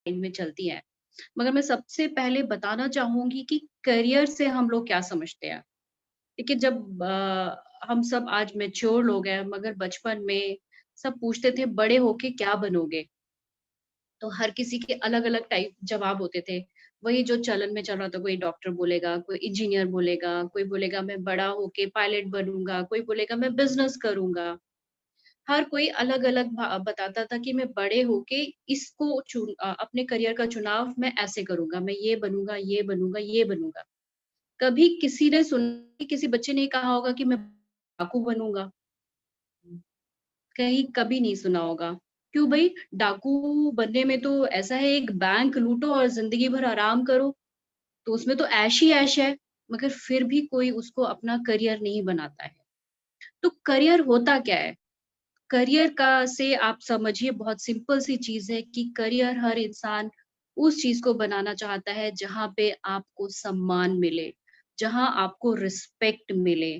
Line में चलती हैं। मगर मैं सबसे पहले बताना चाहूँगी कि करियर से हम लोग क्या समझते हैं। देखिए जब हम सब आज मैच्योर लोग हैं मगर बचपन में सब पूछते थे बड़े होके क्या बनोगे? तो हर किसी के अलग-अलग टाइप जवाब होते थे। वही जो चलन में चल रहा था, कोई डॉक्टर बोलेगा, कोई इंजीनियर बोलेगा, कोई बोलेगा मैं बड़ा होके पायलट बनूँगा, कोई बोलेगा मैं बिज़नेस करूँगा। हर कोई अलग-अलग बताता था कि मैं बड़े होके इसको अपने करियर का चुनाव मैं ऐसे करूँगा, मैं ये बनूँगा, ये बनूँगा, ये बनूँगा। कभी किसी ने किसी बच्चे ने कहा होगा कि मैं डाकू बनूँगा। कहीं कभी नहीं सुना होगा। क्यों भई? डाकू बनने में तो ऐसा है एक बैंक लूटो और ज़िंदगी भर आराम करो, तो उसमें तो ऐश ही ऐश है, मगर फिर भी कोई उसको अपना करियर नहीं बनाता है। तो करियर होता क्या है? करियर का से आप समझिए बहुत सिंपल सी चीज़ है कि करियर हर इंसान उस चीज़ को बनाना चाहता है जहाँ पे आपको सम्मान मिले, जहाँ आपको रिस्पेक्ट मिले,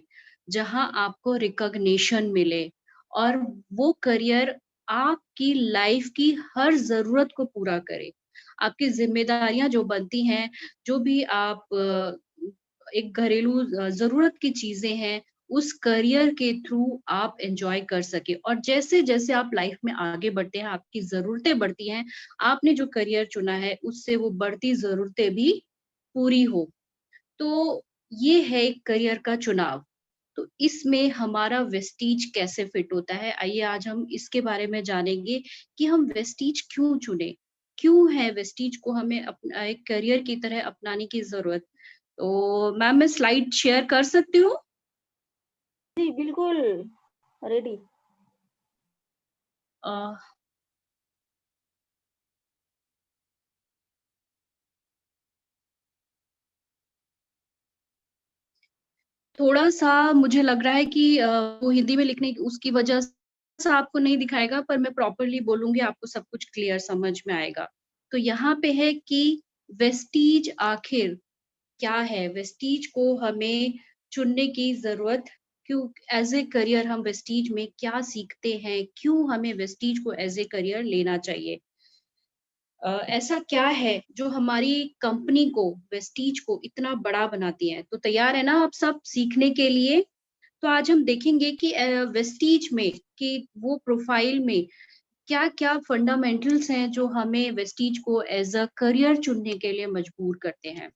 जहाँ आपको रिकॉग्निशन मिले और वो करियर आपकी लाइफ की हर ज़रूरत को पूरा करे। आपकी ज़िम्मेदारियाँ जो बनती हैं, जो भी आप एक घरेलू ज़रूरत की चीज़ें हैं, उस करियर के थ्रू आप एन्जॉय कर सकें और जैसे-जैसे आप लाइफ में आगे बढ़ते हैं, आपकी ज़रूरतें बढ़ती हैं, आपने जो करियर चुना है, उससे वो बढ़ती ज़रूरतें भी पूरी हो। तो ये है एक करियर का चुनाव। तो इसमें हमारा वेस्टीज कैसे फिट होता है? आइए आज हम इसके बारे में जानेंगे कि हम वेस्टीज क्यों चुनें? क्यों है वेस्टीज को हमें एक करियर की तरह अपनाने की ज़रूरत? तो मैम मैं स्लाइड शेयर कर सकती हूँ? जी, बिल्कुल, रेडी। अ, थोड़ा-सा मुझे लग रहा है कि वो हिंदी में लिखने की उसकी वजह से आपको नहीं दिखाएगा, पर मैं प्रॉपर्ली बोलूँगी आपको सब कुछ क्लियर समझ में आएगा। तो यहाँ पे है कि वेस्टीज आखिर क्या है? वेस्टीज को हमें चुनने की ज़रूरत क्यों एज़ ए करियर हम वेस्टीज में क्या सीखते हैं? क्यों हमें वेस्टीज को एज़ ए करियर लेना चाहिए? ऐसा क्या है जो हमारी कंपनी को, वेस्टीज को इतना बड़ा बनाती है? तो तैयार है ना आप सब सीखने के लिए? तो आज हम देखेंगे कि वेस्टीज में कि वो प्रोफाइल में क्या-क्या फंडामेंटल्स हैं जो हमें वेस्टीज को एज़ अ करियर चुनने के लिए मजबूर करते हैं।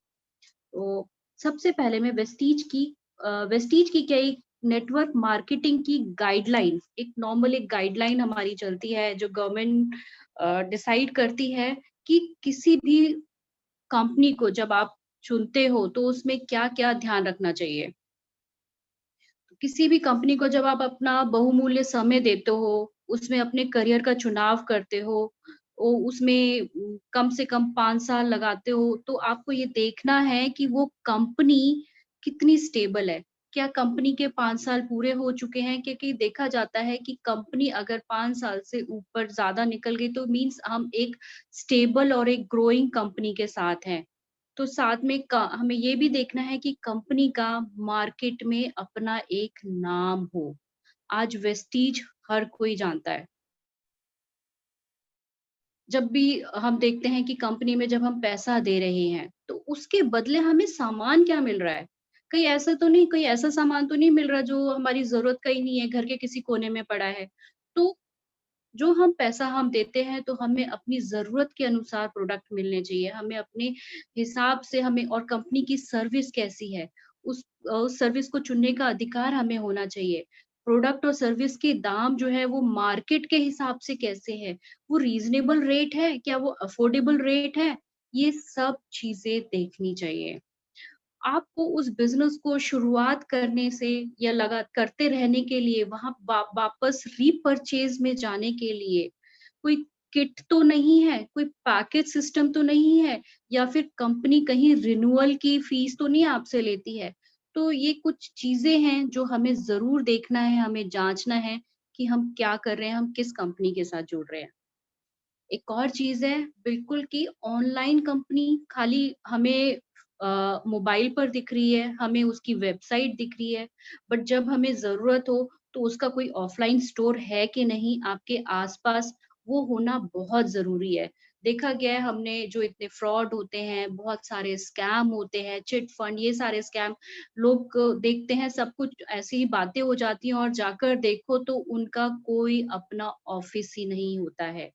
तो सबसे पहले मैं वेस्टीज की क्या एक नेटवर्क मार्केटिंग की गाइडलाइन एक नॉर्मल एक गाइडलाइन हमारी चलती है जो गवर्नमेंट डिसाइड करती है कि किसी भी कंपनी को जब आप चुनते हो तो उसमें क्या-क्या ध्यान रखना चाहिए। किसी भी कंपनी को जब आप अपना बहुमूल्य समय देते हो, उसमें अपने करियर का चुनाव करते हो, उसमें कम से कम 5 साल लगाते हो, तो आपको ये देखना है कि वो कंपनी कितनी स्टेबल है। क्या कंपनी के 5 साल पूरे हो चुके हैं? क्योंकि देखा जाता है कि कंपनी अगर 5 साल से ऊपर ज़्यादा निकल गई तो मीन्स हम एक स्टेबल और एक ग्रोइंग कंपनी के साथ हैं। तो साथ में हमें ये भी देखना है कि कंपनी का मार्केट में अपना एक नाम हो। आज वेस्टीज हर कोई जानता है। जब भी हम देखते हैं कि कंपनी में जब हम पैसा दे रहे हैं, तो उसके बदले हमें सामान क्या मिल रहा है? कोई ऐसा सामान तो नहीं मिल रहा जो हमारी ज़रूरत का ही नहीं है, घर के किसी कोने में पड़ा है। तो जो हम पैसा हम देते हैं तो हमें अपनी ज़रूरत के अनुसार प्रोडक्ट मिलने चाहिए। हमें अपने हिसाब से हमें और कंपनी की सर्विस कैसी है, उस सर्विस को चुनने का अधिकार हमें होना चाहिए। प्रोडक्ट और सर्विस के दाम जो है वो मार्केट के हिसाब से कैसे हैं? वो रीज़नेबल रेट है? क्या वो अफ़ोर्डेबल रेट है? ये सब चीज़ें देखनी चाहिए। आपको उस बिज़नेस को शुरुआत करने से या लगा करते रहने के लिए वहाँ वापस रीपरचेज़ में जाने के लिए कोई किट तो नहीं है, कोई पैकेज सिस्टम तो नहीं है या फिर कंपनी कहीं रिन्यूअल की फीस तो नहीं आपसे लेती है। तो ये कुछ चीज़ें हैं जो हमें ज़रूर देखना है, हमें जाँचना है कि हम क्या कर रहे हैं, हम किस कंपनी के साथ जुड़ रहे हैं। एक और चीज़ है बिल्कुल कि ऑनलाइन कंपनी खाली हमें मोबाइल पर दिख रही है, हमें उसकी वेबसाइट दिख रही है, बट जब हमें ज़रूरत हो तो उसका कोई ऑफ़लाइन स्टोर है कि नहीं आपके आस-पास, वो होना बहुत ज़रूरी है। देखा गया है हमने जो इतने फ्रॉड होते हैं, बहुत सारे स्कैम होते हैं, चिट फंड ये सारे स्कैम लोग देखते हैं सब कुछ ऐसी ही बातें हो जाती हैं और जाकर देखो तो उनका कोई अपना ऑफ़िस ही नहीं होता है।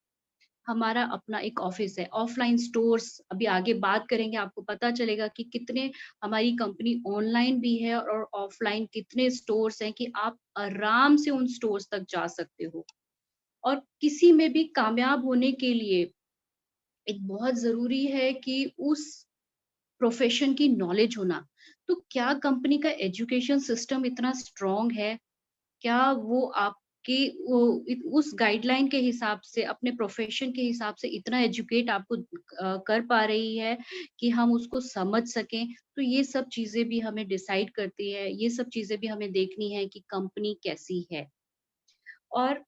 हमारा अपना एक ऑफ़िस है। ऑफ़लाइन स्टोर्स अभी आगे बात करेंगे आपको पता चलेगा कि कितने हमारी कंपनी ऑनलाइन भी है और ऑफ़लाइन कितने स्टोर्स हैं कि आप आराम से उन स्टोर्स तक जा सकते हो। और किसी में भी कामयाब होने के लिए एक बहुत ज़रूरी है कि उस प्रोफ़ेशन की नॉलेज होना। तो क्या कंपनी का एजुकेशन सिस्टम इतना स्ट्रॉन्ग है? क्या वो आपके वो उस गाइडलाइन के हिसाब से अपने प्रोफ़ेशन के हिसाब से इतना एजुकेट आपको कर पा रही है कि हम उसको समझ सकें? तो ये सब चीज़ें भी हमें डिसाइड करती है, ये सब चीज़ें भी हमें देखनी है कि कंपनी कैसी है। और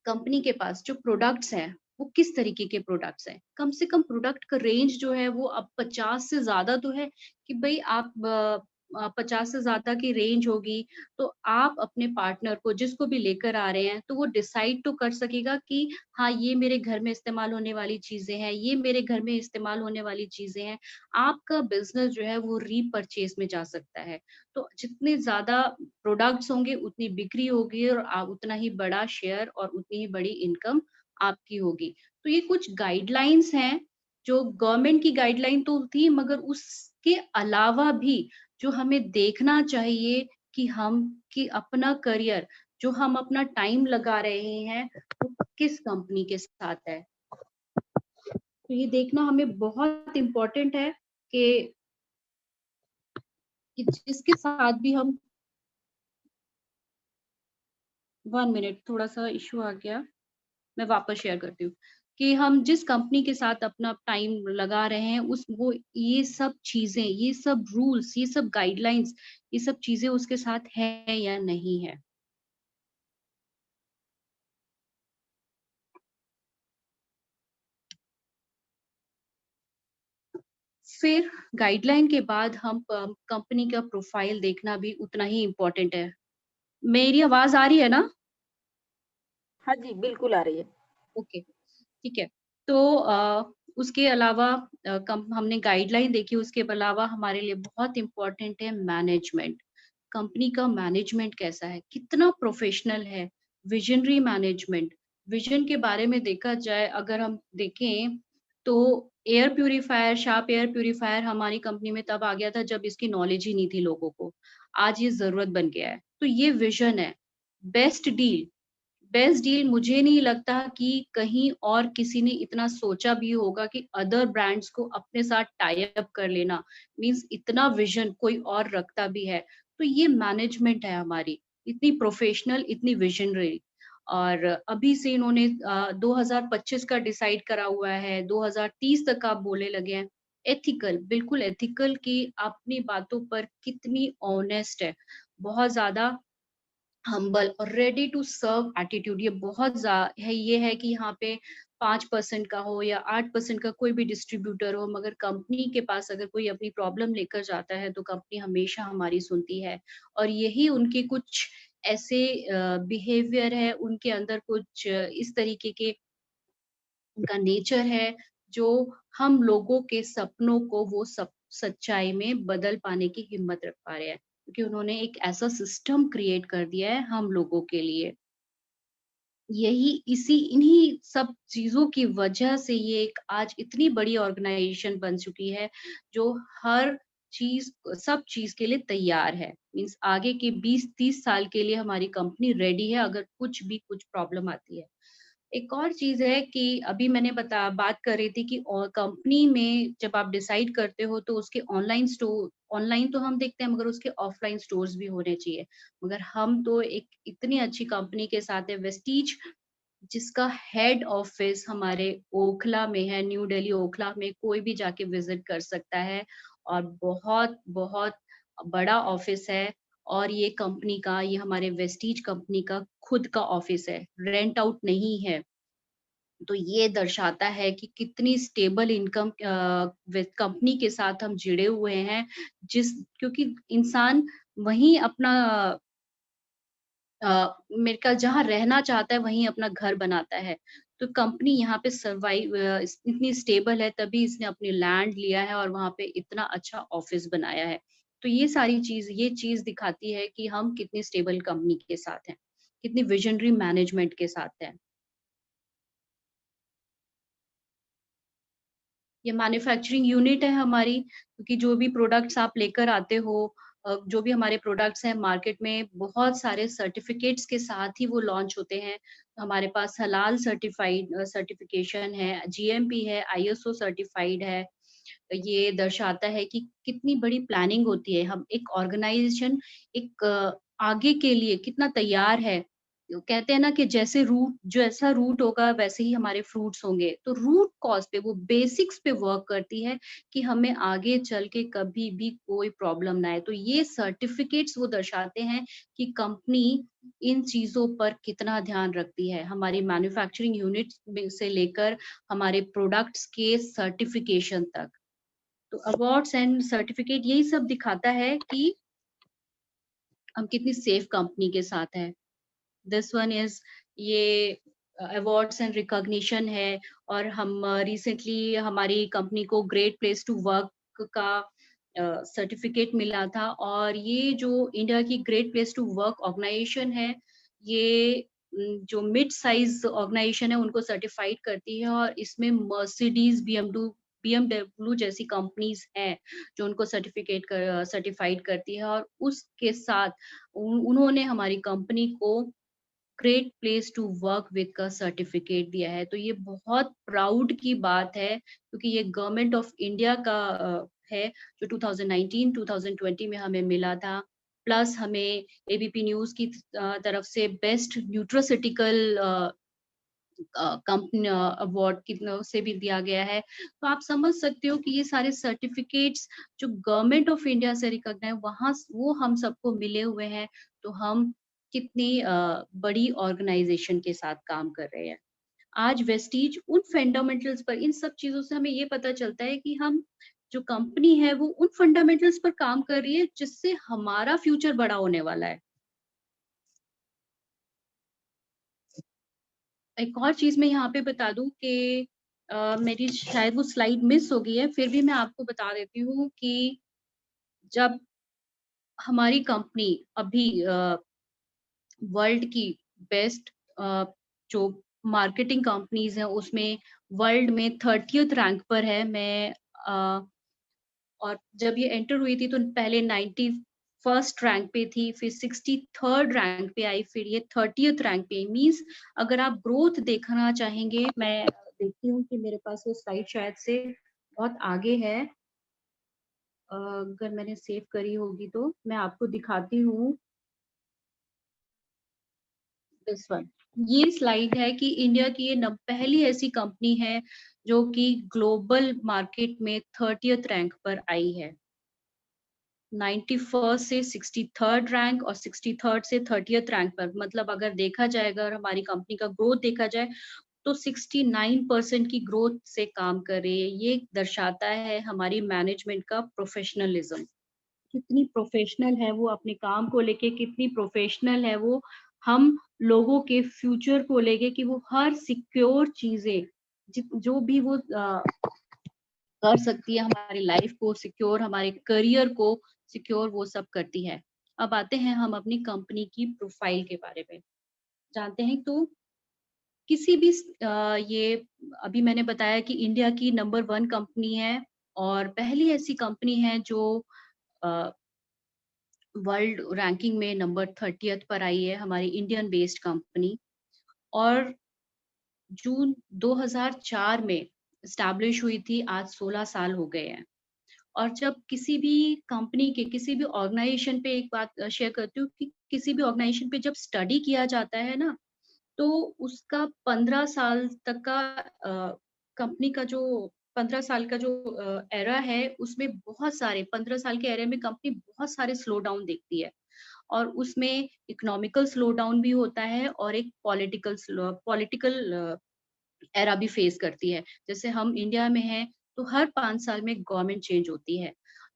कंपनी के पास जो प्रोडक्ट्स हैं, वो किस तरीके के प्रोडक्ट्स हैं? कम से कम प्रोडक्ट का रेंज जो है वो अब 50 से ज़्यादा तो है कि भई आप 50 से ज़्यादा की रेंज होगी, तो आप अपने पार्टनर को जिसको भी लेकर आ रहे हैं, तो वो डिसाइड तो कर सकेगा कि हाँ, ये मेरे घर में इस्तेमाल होने वाली चीज़ें हैं, ये मेरे घर में इस्तेमाल होने वाली चीज़ें हैं। आपका बिज़नेस जो है वो रीपर्चेज़ में जा सकता है। तो जितने ज़्यादा प्रोडक्ट्स होंगे, उतनी बिक्री होगी और उतना ही बड़ा शेयर और उतनी ही बड़ी इनकम आपकी होगी। तो ये कुछ गाइडलाइंस हैं, जो गवर्नमेंट की गाइडलाइन तो थी मगर उसके अलावा भी जो हमें देखना चाहिए कि हम कि अपना करियर जो हम अपना टाइम लगा रहे हैं, वो किस कंपनी के साथ है। तो ये देखना हमें बहुत इम्पोर्टेंट है कि जिसके साथ भी हम 1 मिनट थोड़ा-सा इश्यू आ गया। मैं वापस शेयर करती हूँ, कि हम जिस कंपनी के साथ अपना टाइम लगा रहे हैं उस वो ये सब चीज़ें, ये सब रूल्स, ये सब गाइडलाइंस, ये सब चीज़ें उसके साथ है या नहीं है। फिर गाइडलाइन के बाद हम कंपनी का प्रोफाइल देखना भी उतना ही इम्पोर्टेंट है। मेरी आवाज़ आ रही है ना? हाँ जी, बिल्कुल आ रही है। ओके, ठीक है। तो उसके अलावा कम हमने गाइडलाइन देखी, उसके अलावा हमारे लिए बहुत इम्पोर्टेंट है मैनेजमेंट। कंपनी का मैनेजमेंट कैसा है? कितना प्रोफ़ेशनल है? विज़नरी मैनेजमेंट, विज़न के बारे में देखा जाए अगर हम देखें, तो air purifier, sharp air purifier हमारी कंपनी में तब आ गया था जब इसकी नॉलेज ही नहीं थी लोगों को। आज ये ज़रूरत बन गया है। तो ये विज़न है। बेस्ट डील बेस्ट डील मुझे नहीं लगता कि कहीं और किसी ने इतना सोचा भी होगा कि अदर ब्रांड्स को अपने साथ टाई अप कर लेना मीन्स इतना विजन कोई और रखता भी है। तो ये मैनेजमेंट है हमारी, इतनी प्रोफेशनल, इतनी विजनरी और अभी से इन्होंने 2025 का डिसाइड करा हुआ है, 2030 तक आप बोलने लगे हैं। एथिकल, बिल्कुल एथिकल कि अपनी बातों पर कितनी ऑनेस्ट है, बहुत ज़्यादा हम्बल और रेडी टू सर्व एटीट्यूड ये बहुत है ये है कि यहाँ पे 5% का हो या 8% का कोई भी डिस्ट्रीब्यूटर हो मगर कंपनी के पास अगर कोई अपनी प्रॉब्लम लेकर जाता है तो कंपनी हमेशा हमारी सुनती है और यही उनके कुछ ऐसे बिहेवियर है उनके अंदर कुछ इस तरीके के उनका नेचर है जो हम लोगों के सपनों को वो सब सच्चाई में बदल पाने की हिम्मत रख पा रहे हैं क्योंकि उन्होंने एक ऐसा सिस्टम क्रिएट कर दिया है हम लोगों के लिए यही इसी इन्हीं सब चीज़ों की वजह से ये एक आज इतनी बड़ी ऑर्गेनाइज़ेशन बन चुकी है, जो हर चीज़ सब चीज़ के लिए तैयार है। मीन्स आगे के 20-30 साल के लिए हमारी कंपनी रेडी है अगर कुछ प्रॉब्लम आती है। एक और चीज़ है कि अभी मैंने बात कर रही थी कि कंपनी में जब आप डिसाइड करते हो तो उसके ऑनलाइन तो हम देखते हैं मगर उसके ऑफलाइन स्टोर्स भी होने चाहिए। मगर हम तो एक इतनी अच्छी कंपनी के साथ है वेस्टीज जिसका हेड ऑफिस हमारे ओखला में है, न्यू दिल्ली ओखला में कोई भी जाके विज़िट कर सकता है और बहुत बड़ा ऑफिस है और ये हमारे वेस्टीज कंपनी का खुद का ऑफिस है, रेंट आउट नहीं है। तो ये दर्शाता है कि कितनी स्टेबल इनकम विद कंपनी के साथ हम जुड़े हुए हैं, क्योंकि इंसान वहीं अपना मेरे ख़्याल जहाँ रहना चाहता है वहीं अपना घर बनाता है। तो कंपनी यहाँ पे इतनी स्टेबल है तभी इसने अपनी लैंड लिया है और वहाँ पे इतना अच्छा ऑफ़िस बनाया है। तो ये चीज़ दिखाती है कि हम कितनी स्टेबल कंपनी के साथ हैं, कितनी विज़नरी मैनेजमेंट के साथ हैं। ये मैन्युफैक्चरिंग यूनिट है हमारी, क्योंकि जो भी प्रोडक्ट्स आप लेकर आते हो जो भी हमारे प्रोडक्ट्स हैं मार्केट में बहुत सारे सर्टिफ़िकेट्स के साथ ही वो लॉन्च होते हैं। हमारे पास हलाल सर्टिफ़िकेशन है, जीएमपी है, आईएसओ सर्टिफ़ाइड है। ये दर्शाता है कि कितनी बड़ी प्लानिंग होती है। हम एक ऑर्गेनाइज़ेशन आगे के लिए कितना तैयार है। कहते हैं ना कि जैसा रूट होगा वैसे ही हमारे फ्रूट्स होंगे। तो रूट कॉज़ पे वो बेसिक्स पे वर्क करती है कि हमें आगे चल के कभी भी कोई प्रॉब्लम ना आए। तो ये सर्टिफ़िकेट्स वो दर्शाते हैं कि कंपनी इन चीज़ों पर कितना ध्यान रखती है। हमारी मैन्युफैक्चरिंग यूनिट्स में से लेकर हमारे प्रोडक्ट्स के सर्टिफ़िकेशन तक। तो अवार्ड्स एंड सर्टिफिकेट यही सब दिखाता है कि हम कितनी सेफ कंपनी के साथ हैं। दिस वन इज़ ये अवार्ड्स एंड रिकॉग्निशन है और हम रिसेंटली हमारी कंपनी को ग्रेट प्लेस टू वर्क का सर्टिफिकेट मिला था और ये जो इंडिया की great place to work organisation है, ये जो मिड साइज़ ऑर्गेनाइजेशन है उनको सर्टिफाइड करती है और इसमें मर्सिडीज़, बीएमडब्ल्यू जैसी कंपनीज़ हैं, जो उनको सर्टिफाइड करती है और उसके साथ उन्होंने हमारी कंपनी को great place to work with का सर्टिफिकेट दिया है। तो ये बहुत प्राउड की बात है क्योंकि ये गवर्नमेंट ऑफ इंडिया का है जो 2019-2020 में हमें मिला था। प्लस हमें एबीपी न्यूज़ की तरफ से बेस्ट न्यूट्रास्यूटिकल कंपनी अवार्ड की तरफ से भी दिया गया है। तो आप समझ सकते हो कि ये सारे सर्टिफिकेट्स जो गवर्नमेंट ऑफ इंडिया से रिकॉग्नाइज़ वो हम सबको मिले हुए हैं। तो हम कितनी बड़ी ऑर्गेनाइज़ेशन के साथ काम कर रहे हैं। आज वेस्टीज उन फंडामेंटल्स पर इन सब चीज़ों से हमें ये पता चलता है कि हम जो कंपनी है वो उन फंडामेंटल्स पर काम कर रही है जिससे हमारा फ्यूचर बड़ा होने वाला है। एक और चीज़ मैं यहाँ पे बता दूँ कि मेरी शायद वो स्लाइड मिस हो गई है, फिर भी मैं आपको बता देती हूँ कि जब हमारी कंपनी अभी वर्ल्ड की बेस्ट जो मार्केटिंग कंपनीज़ हैं, उसमें वर्ल्ड में 30th रैंक पर है। और जब ये एंटर हुई थी तो पहले 91st रैंक पे थी, फिर 63rd रैंक पे आई, फिर ये 30th रैंक पे आई। मीन्स अगर आप ग्रोथ देखना चाहेंगे, मैं देखती हूँ कि मेरे पास वो स्लाइड शायद से बहुत आगे है। अगर मैंने सेव करी होगी तो मैं आपको दिखाती हूँ दिस वन। ये स्लाइड है कि इंडिया की ये पहली ऐसी कंपनी है जो कि ग्लोबल मार्केट में 30th रैंक पर आई है। 91st से 63rd रैंक और 63rd से 30th रैंक पर मतलब अगर देखा जाए अगर हमारी कंपनी का ग्रोथ देखा जाए तो 69% की ग्रोथ से काम कर रही है। ये दर्शाता है हमारी मैनेजमेंट का प्रोफेशनलिज्म। कितनी प्रोफेशनल है वो अपने काम को लेके, कितनी प्रोफेशनल है वो हम लोगों के फ्यूचर को लेके कि वो हर सिक्योर चीज़ें जो भी वो कर सकती है हमारी लाइफ को सिक्योर, हमारे करियर को सिक्योर वो सब करती है। अब आते हैं हम अपनी कंपनी की प्रोफाइल के बारे में, जानते हैं तो किसी भी ये अभी मैंने बताया कि इंडिया की नंबर 1 कंपनी है और पहली ऐसी कंपनी है जो अ, वर्ल्ड रैंकिंग में नंबर 30th पर आई है, हमारी इंडियन बेस्ड कंपनी और जून 2004 में एस्टैब्लिश हुई थी, आज 16 साल हो गए हैं। और जब किसी भी कंपनी के किसी भी ऑर्गेनाइजेशन पे एक बात शेयर करती हूँ कि किसी भी ऑर्गेनाइजेशन पे जब स्टडी किया जाता है ना, तो उसका 15 साल तक का कंपनी का जो 15 साल का जो एरा है, उसमें बहुत सारे 15 साल के एरे में कंपनी बहुत सारे स्लो डाउन देखती है और उसमें इकोनॉमिकल स्लो डाउन भी होता है और एक पॉलिटिकल एरा भी फेस करती है। जैसे हम इंडिया में हैं, तो हर 5 साल में गवर्नमेंट चेंज होती है।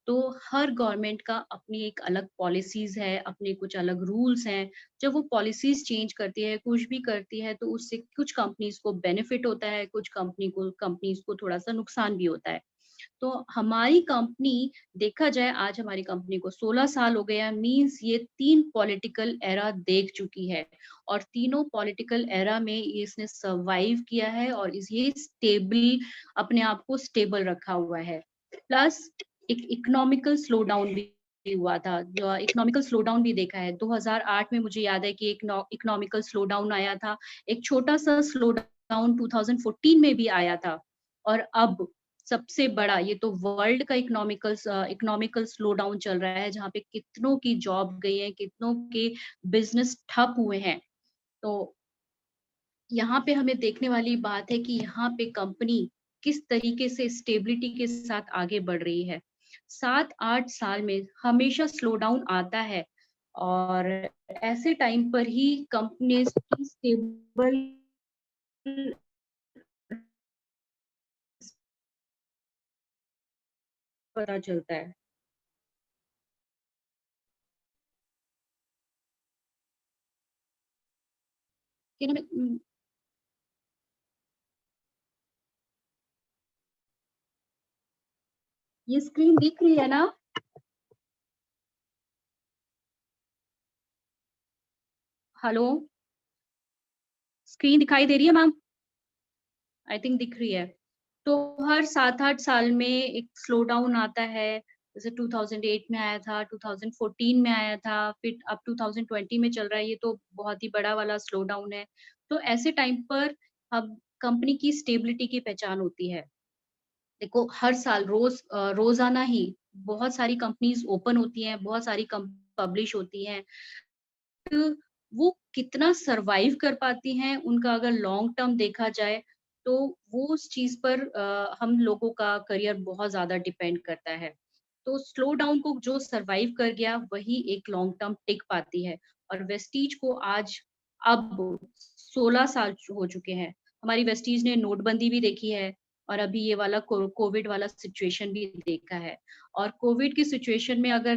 तो हर गवर्नमेंट का अपनी एक अलग पॉलिसीज़ है, अपने कुछ अलग रूल्स हैं। जब वो पॉलिसीज़ चेंज करती है, कुछ भी करती है, तो उससे कुछ कंपनीज़ को बेनिफिट होता है, कुछ कंपनीज़ को थोड़ा-सा नुकसान भी होता है। तो हमारी कंपनी, देखा जाए आज हमारी कंपनी को 16 साल हो गए हैं, मीन्स ये 3 पॉलिटिकल एरा देख चुकी है और तीनों पॉलिटिकल एरा में ये इसने सर्वाइव किया है और ये स्टेबल, अपने आप को स्टेबल रखा हुआ है। प्लस एक इकोनॉमिकल स्लोडाउन भी हुआ था, जो इकोनॉमिकल स्लोडाउन भी देखा है। 2008 में मुझे याद है कि एक इकोनॉमिकल स्लोडाउन आया था, एक छोटा-सा स्लोडाउन 2014 में भी आया था और अब सबसे बड़ा ये तो वर्ल्ड का इकोनॉमिकल स्लोडाउन चल रहा है, जहाँ पे कितनों की जॉब गई है, कितनों के बिज़नेस ठप हुए हैं। तो यहाँ पे हमें देखने वाली बात है कि यहाँ पे कंपनी किस तरीके से स्टेबिलिटी के साथ आगे बढ़ रही है। 7-8 साल में हमेशा स्लो डाउन आता है और ऐसे टाइम पर ही कंपनीज़ की स्टेबल पता चलता है। कि ना ये स्क्रीन दिख रही है ना? हेलो, स्क्रीन दिखाई दे रही है मैम? आई थिंक दिख रही है। तो हर 7-8 साल में एक स्लो डाउन आता है, जैसे 2008 में आया था, 2014 में आया था, फिर अब 2020 में चल रहा है, ये तो बहुत ही बड़ा वाला स्लो डाउन है। तो ऐसे टाइम पर अब कंपनी की स्टेबिलिटी की पहचान होती है। देखो हर साल रोज़ाना ही बहुत सारी कंपनीज़ ओपन होती हैं, बहुत सारी पब्लिश होती हैं। तो वो कितना सर्वाइव कर पाती हैं, उनका अगर लॉन्ग टर्म देखा जाए, तो वो उस चीज़ पर हम लोगों का करियर बहुत ज़्यादा डिपेंड करता है। तो स्लो डाउन को जो सर्वाइव कर गया, वही एक लॉन्ग टर्म टिक पाती है और वेस्टीज को आज अब 16 साल हो चुके हैं। हमारी वेस्टीज ने नोटबंदी भी देखी है और अभी ये वाला कोविड वाला सिचुएशन भी देखा है। और कोविड की सिचुएशन में अगर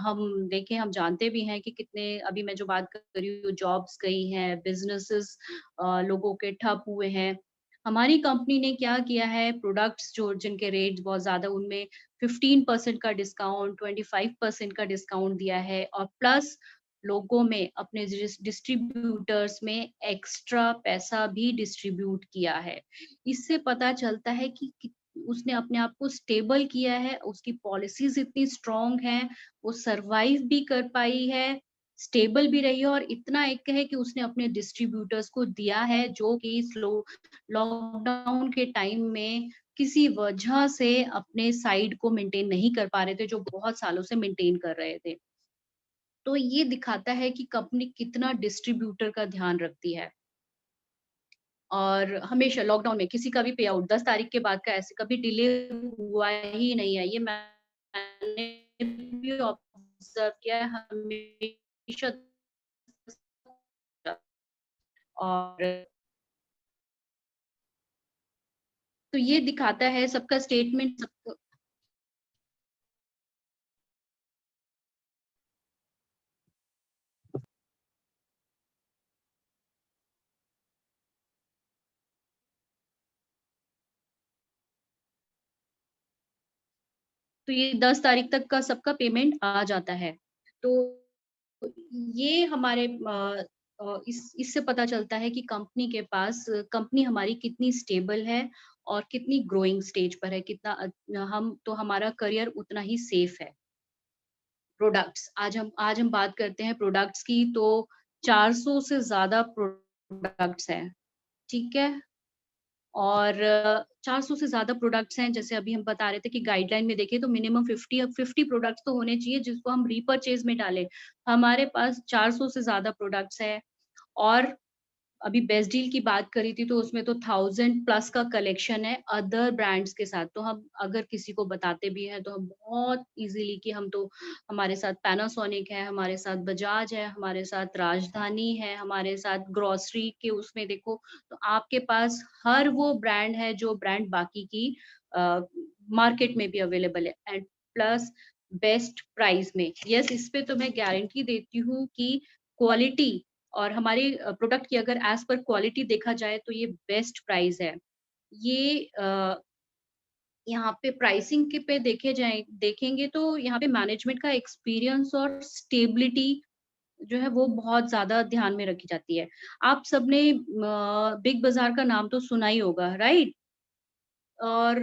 हम देखें, हम जानते भी हैं कि कितने, अभी मैं जो बात कर रही हूँ, जॉब्स गई हैं, बिज़नेसेस लोगों के ठप हुए हैं। हमारी कंपनी ने क्या किया है, प्रोडक्ट्स जो जिनके रेट बहुत ज़्यादा, उनमें 15% का डिस्काउंट, 25% का डिस्काउंट दिया है और प्लस लोगों में, अपने डिस्ट्रीब्यूटर्स में एक्स्ट्रा पैसा भी डिस्ट्रीब्यूट किया है। इससे पता चलता है कि उसने अपने आप को स्टेबल किया है, उसकी पॉलिसीज़ इतनी स्ट्रॉन्ग हैं, वो सर्वाइव भी कर पाई है, स्टेबल भी रही है और इतना एक है कि उसने अपने डिस्ट्रीब्यूटर्स को दिया है, जो कि स्लो लॉकडाउन के टाइम में किसी वजह से अपने साइड को मेंटेन नहीं कर पा रहे थे, जो बहुत सालों से मेंटेन कर रहे थे। तो ये दिखाता है कि कंपनी कितना डिस्ट्रीब्यूटर का ध्यान रखती है। और हमेशा लॉकडाउन में किसी का भी पे आउट 10 तारीख के बाद का ऐसे कभी डिले हुआ ही नहीं है। ये मैंने भी ऑब्ज़र्व किया है हमेशा। और तो ये दिखाता है सबका स्टेटमेंट, सबको। तो ये 10 तारीख तक का सबका पेमेंट आ जाता है। तो ये हमारे इससे पता चलता है कि कंपनी हमारी कितनी स्टेबल है और कितनी ग्रोइंग स्टेज पर है, कितना हम तो हमारा करियर उतना ही सेफ है। आज हम बात करते हैं प्रोडक्ट्स की, तो 400 से ज़्यादा प्रोडक्ट्स हैं, ठीक है? और 400 से ज़्यादा प्रोडक्ट्स हैं, जैसे अभी हम बता रहे थे कि गाइडलाइन में देखें तो मिनिमम 50 प्रोडक्ट्स तो होने चाहिए जिसको हम रीपर्चेज़ में डालें। हमारे पास 400 से ज़्यादा प्रोडक्ट्स हैं और अभी बेस्ट डील की बात करी थी, तो उसमें तो 1000 प्लस का कलेक्शन है अदर ब्रांड्स के साथ। तो हम अगर किसी को बताते भी हैं, तो हम बहुत ईज़िली कि हम तो, हमारे साथ पैनासोनिक है, हमारे साथ बजाज है, हमारे साथ राजधानी है, हमारे साथ ग्रोसरी के उसमें देखो, तो आपके पास हर वो ब्रांड है जो ब्रांड बाकी की अ, मार्केट में भी अवेलेबल है। एंड प्लस बेस्ट प्राइस में। यस, इस पे तो मैं गारंटी देती हूँ कि क्वालिटी और हमारे प्रोडक्ट की अगर एज़ पर क्वालिटी देखा जाए तो ये बेस्ट प्राइस है। ये यहाँ पे प्राइसिंग के पे देखेंगे तो यहाँ पे मैनेजमेंट का एक्सपीरियंस और स्टेबिलिटी जो है वो बहुत ज़्यादा ध्यान में रखी जाती है। आप सबने बिग बाज़ार का नाम तो सुना ही होगा, राइट? और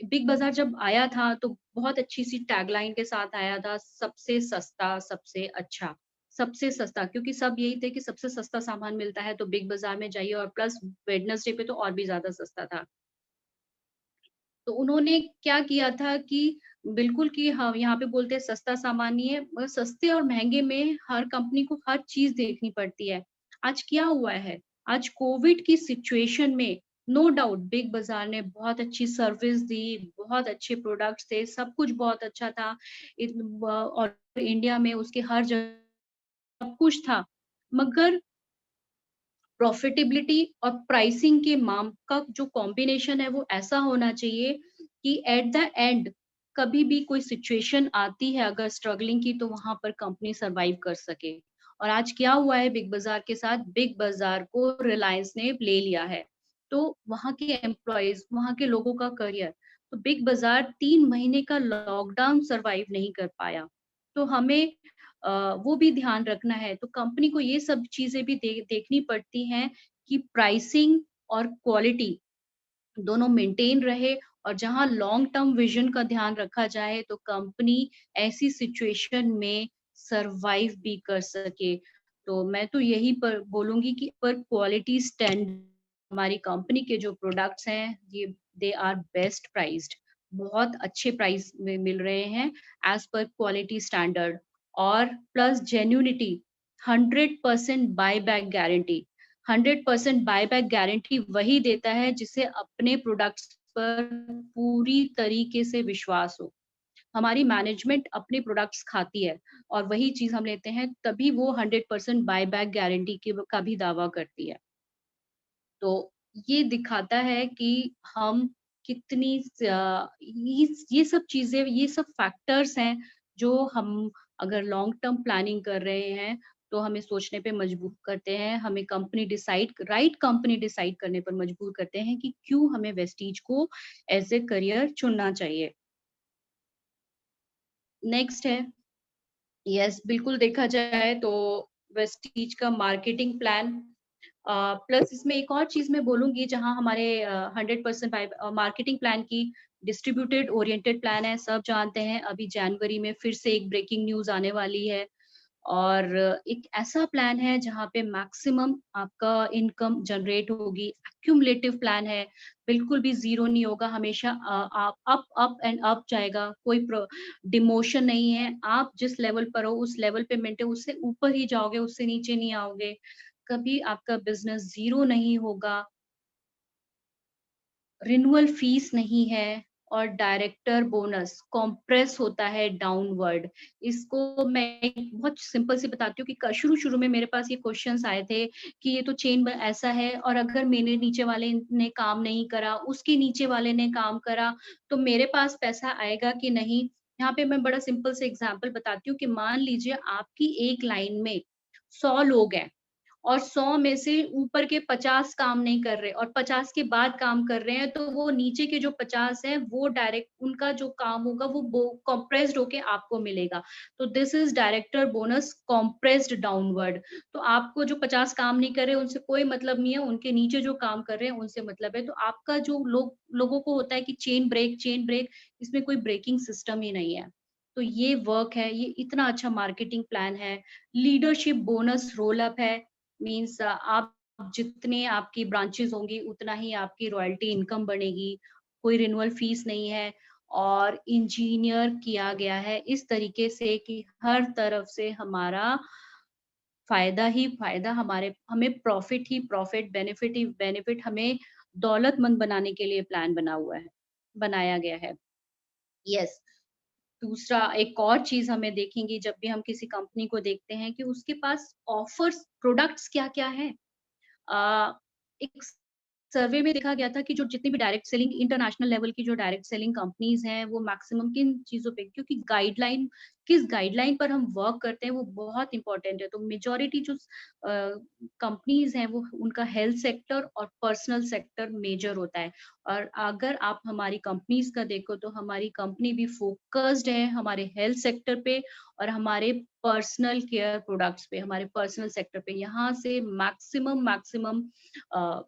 बिग बाज़ार जब आया था तो बहुत अच्छी-सी टैगलाइन के साथ आया था, सबसे सस्ता, सबसे अच्छा। सबसे सस्ता क्योंकि सब यही थे कि सबसे सस्ता सामान मिलता है तो बिग बाज़ार में जाइए और प्लस वेडनेसडे पे तो और भी ज़्यादा सस्ता था। तो उन्होंने क्या किया था कि बिल्कुल कि हाँ, यहाँ पे बोलते हैं सस्ता सामान नहीं है, मगर सस्ते और महँगे में हर कंपनी को हर चीज़ देखनी पड़ती है। आज क्या हुआ है, आज कोविड की सिचुएशन में नो डाउट बिग बाज़ार ने बहुत अच्छी सर्विस दी, बहुत अच्छे प्रोडक्ट्स थे, सब कुछ बहुत अच्छा था। इत ब और इंडिया में उसके हर जगह सब कुछ था। मगर प्रॉफिटेबिलिटी और प्राइसिंग के माम का जो कॉम्बिनेशन है वो ऐसा होना चाहिए कि एट द एंड कभी भी कोई सिचुएशन आती है अगर स्ट्रगलिंग की तो वहां पर कंपनी सरवाइव कर सके। और आज क्या हुआ है बिग बाजार के साथ, बिग बाजार को रिलायंस ने ले लिया है। तो वहां के एम्प्लॉयज, वहां के लोगों का करियर, तो बिग बाजार 3 महीने का लॉकडाउन सरवाइव नहीं कर पाया। तो हमें वो भी ध्यान रखना है। तो कंपनी को ये सब चीज़ें भी देखनी पड़ती हैं कि प्राइसिंग और क्वालिटी दोनों मेंटेन रहे और जहाँ लॉन्ग टर्म विज़न का ध्यान रखा जाए, तो कंपनी ऐसी सिचुएशन में सर्वाइव भी कर सके। तो मैं तो यही पर बोलूँगी कि पर क्वालिटी स्टैंड हमारी कंपनी के जो प्रोडक्ट्स हैं, ये दे आर बेस्ट प्राइस्ड। बहुत अच्छे प्राइस में मिल रहे हैं एज़ पर क्वालिटी स्टैंडर्ड और plus genuinity, 100% buy back guarantee. 100% buyback guarantee वही देता है जिसे अपने प्रोडक्ट्स पर पूरी तरीके से विश्वास हो। हमारी मैनेजमेंट अपने प्रोडक्ट्स खाती है और वही चीज़ हम लेते हैं, तभी वो 100% बायबैक गारंटी के का भी दावा करती है। तो ये दिखाता है कि हम कितनी ये सब चीज़ें, ये सब फैक्टर्स हैं जो हम अगर लॉन्ग टर्म प्लानिंग कर रहे हैं, तो हमें सोचने पे मजबूर करते हैं, हमें राइट कंपनी डिसाइड करने पर मजबूर करते हैं कि क्यों हमें वेस्टीज को एज़ ए करियर चुनना चाहिए। नेक्स्ट है, यस बिल्कुल देखा जाए तो वेस्टीज का मार्केटिंग प्लान, प्लस इसमें एक और चीज़ मैं बोलूँगी जहाँ हमारे 100% मार्केटिंग प्लान की डिस्ट्रीब्यूटेड ओरिएंटेड प्लान है, सब जानते हैं। अभी जनवरी में फिर से एक ब्रेकिंग न्यूज़ आने वाली है और एक ऐसा प्लान है जहाँ पे मैक्सिमम आपका इनकम जनरेट होगी। एक्यूमुलेटिव प्लान है, बिल्कुल भी ज़ीरो नहीं होगा, हमेशा आप अप एंड अप जाएगा, कोई डिमोशन नहीं है। आप जिस लेवल पर हो उस लेवल पे मेंटेन, उससे ऊपर ही जाओगे, उससे नीचे नहीं आओगे। कभी आपका बिज़नेस ज़ीरो नहीं होगा, रिन्यूअल फीस नहीं है और डायरेक्टर बोनस कंप्रेस होता है डाउनवर्ड। इसको मैं एक बहुत सिंपल सी बताती हूँ कि शुरू-शुरू में मेरे पास ये क्वेश्चन्स आए थे कि ये तो चेन ऐसा है और अगर मेरे नीचे वाले ने काम नहीं करा, उसके नीचे वाले ने काम करा, तो मेरे पास पैसा आएगा कि नहीं? यहाँ पे मैं बड़ा सिंपल से एग्ज़ाम्पल बताती हूँ कि मान लीजिए आपकी एक लाइन में 100 लोग हैं और 100 में से ऊपर के 50 काम नहीं कर रहे और 50 के बाद काम कर रहे हैं, तो वो नीचे के जो 50 हैं, वो डायरेक्ट उनका जो काम होगा वो कंप्रेस्ड होके आपको मिलेगा। तो this is director bonus compressed downward. तो आपको जो 50 काम नहीं कर रहे, उनसे कोई मतलब नहीं है, उनके नीचे जो काम कर रहे हैं, उनसे मतलब है। तो आपका जो लोगों को होता है कि चेन ब्रेक, इसमें कोई ब्रेकिंग सिस्टम ही नहीं है। तो ये वर्क है, ये इतना अच्छा मार्केटिंग प्लान है। लीडरशिप बोनस रोल अप है, मीन्स आप जितने आपकी ब्रांचेज़ होंगी उतना ही आपकी रॉयल्टी इनकम बढ़ेगी, कोई रिन्यूअल फीस नहीं है और इंजीनियर किया गया है इस तरीके से कि हर तरफ से हमारा फ़ायदा ही फ़ायदा, हमें प्रॉफ़िट ही प्रॉफ़िट, बेनिफिट ही बेनिफिट, हमें दौलतमंद बनाने के लिए प्लान बनाया गया है। यस, दूसरा एक और चीज़ हमें देखेंगे जब भी हम किसी कंपनी को देखते हैं कि उसके पास ऑफ़र्स प्रोडक्ट्स क्या-क्या हैं। एक सर्वे में देखा गया था कि जो जितनी भी डायरेक्ट सेलिंग इंटरनेशनल लेवल की जो डायरेक्ट सेलिंग कंपनीज़ हैं, वो मैक्सिमम किन चीज़ों पे क्योंकि गाइडलाइन किस गाइडलाइन पर हम वर्क करते हैं, वो बहुत इम्पोर्टेंट है। तो मेजॉरिटी जो कंपनीज़ हैं, वो उनका हेल्थ सेक्टर और पर्सनल सेक्टर मेजर होता है। और अगर आप हमारी कंपनीज़ का देखो, तो हमारी कंपनी भी फ़ोकस्ड है हमारे हेल्थ सेक्टर पे और हमारे पर्सनल केयर प्रोडक्ट्स पे, हमारे पर्सनल सेक्टर पे। यहाँ से मैक्सिमम अ,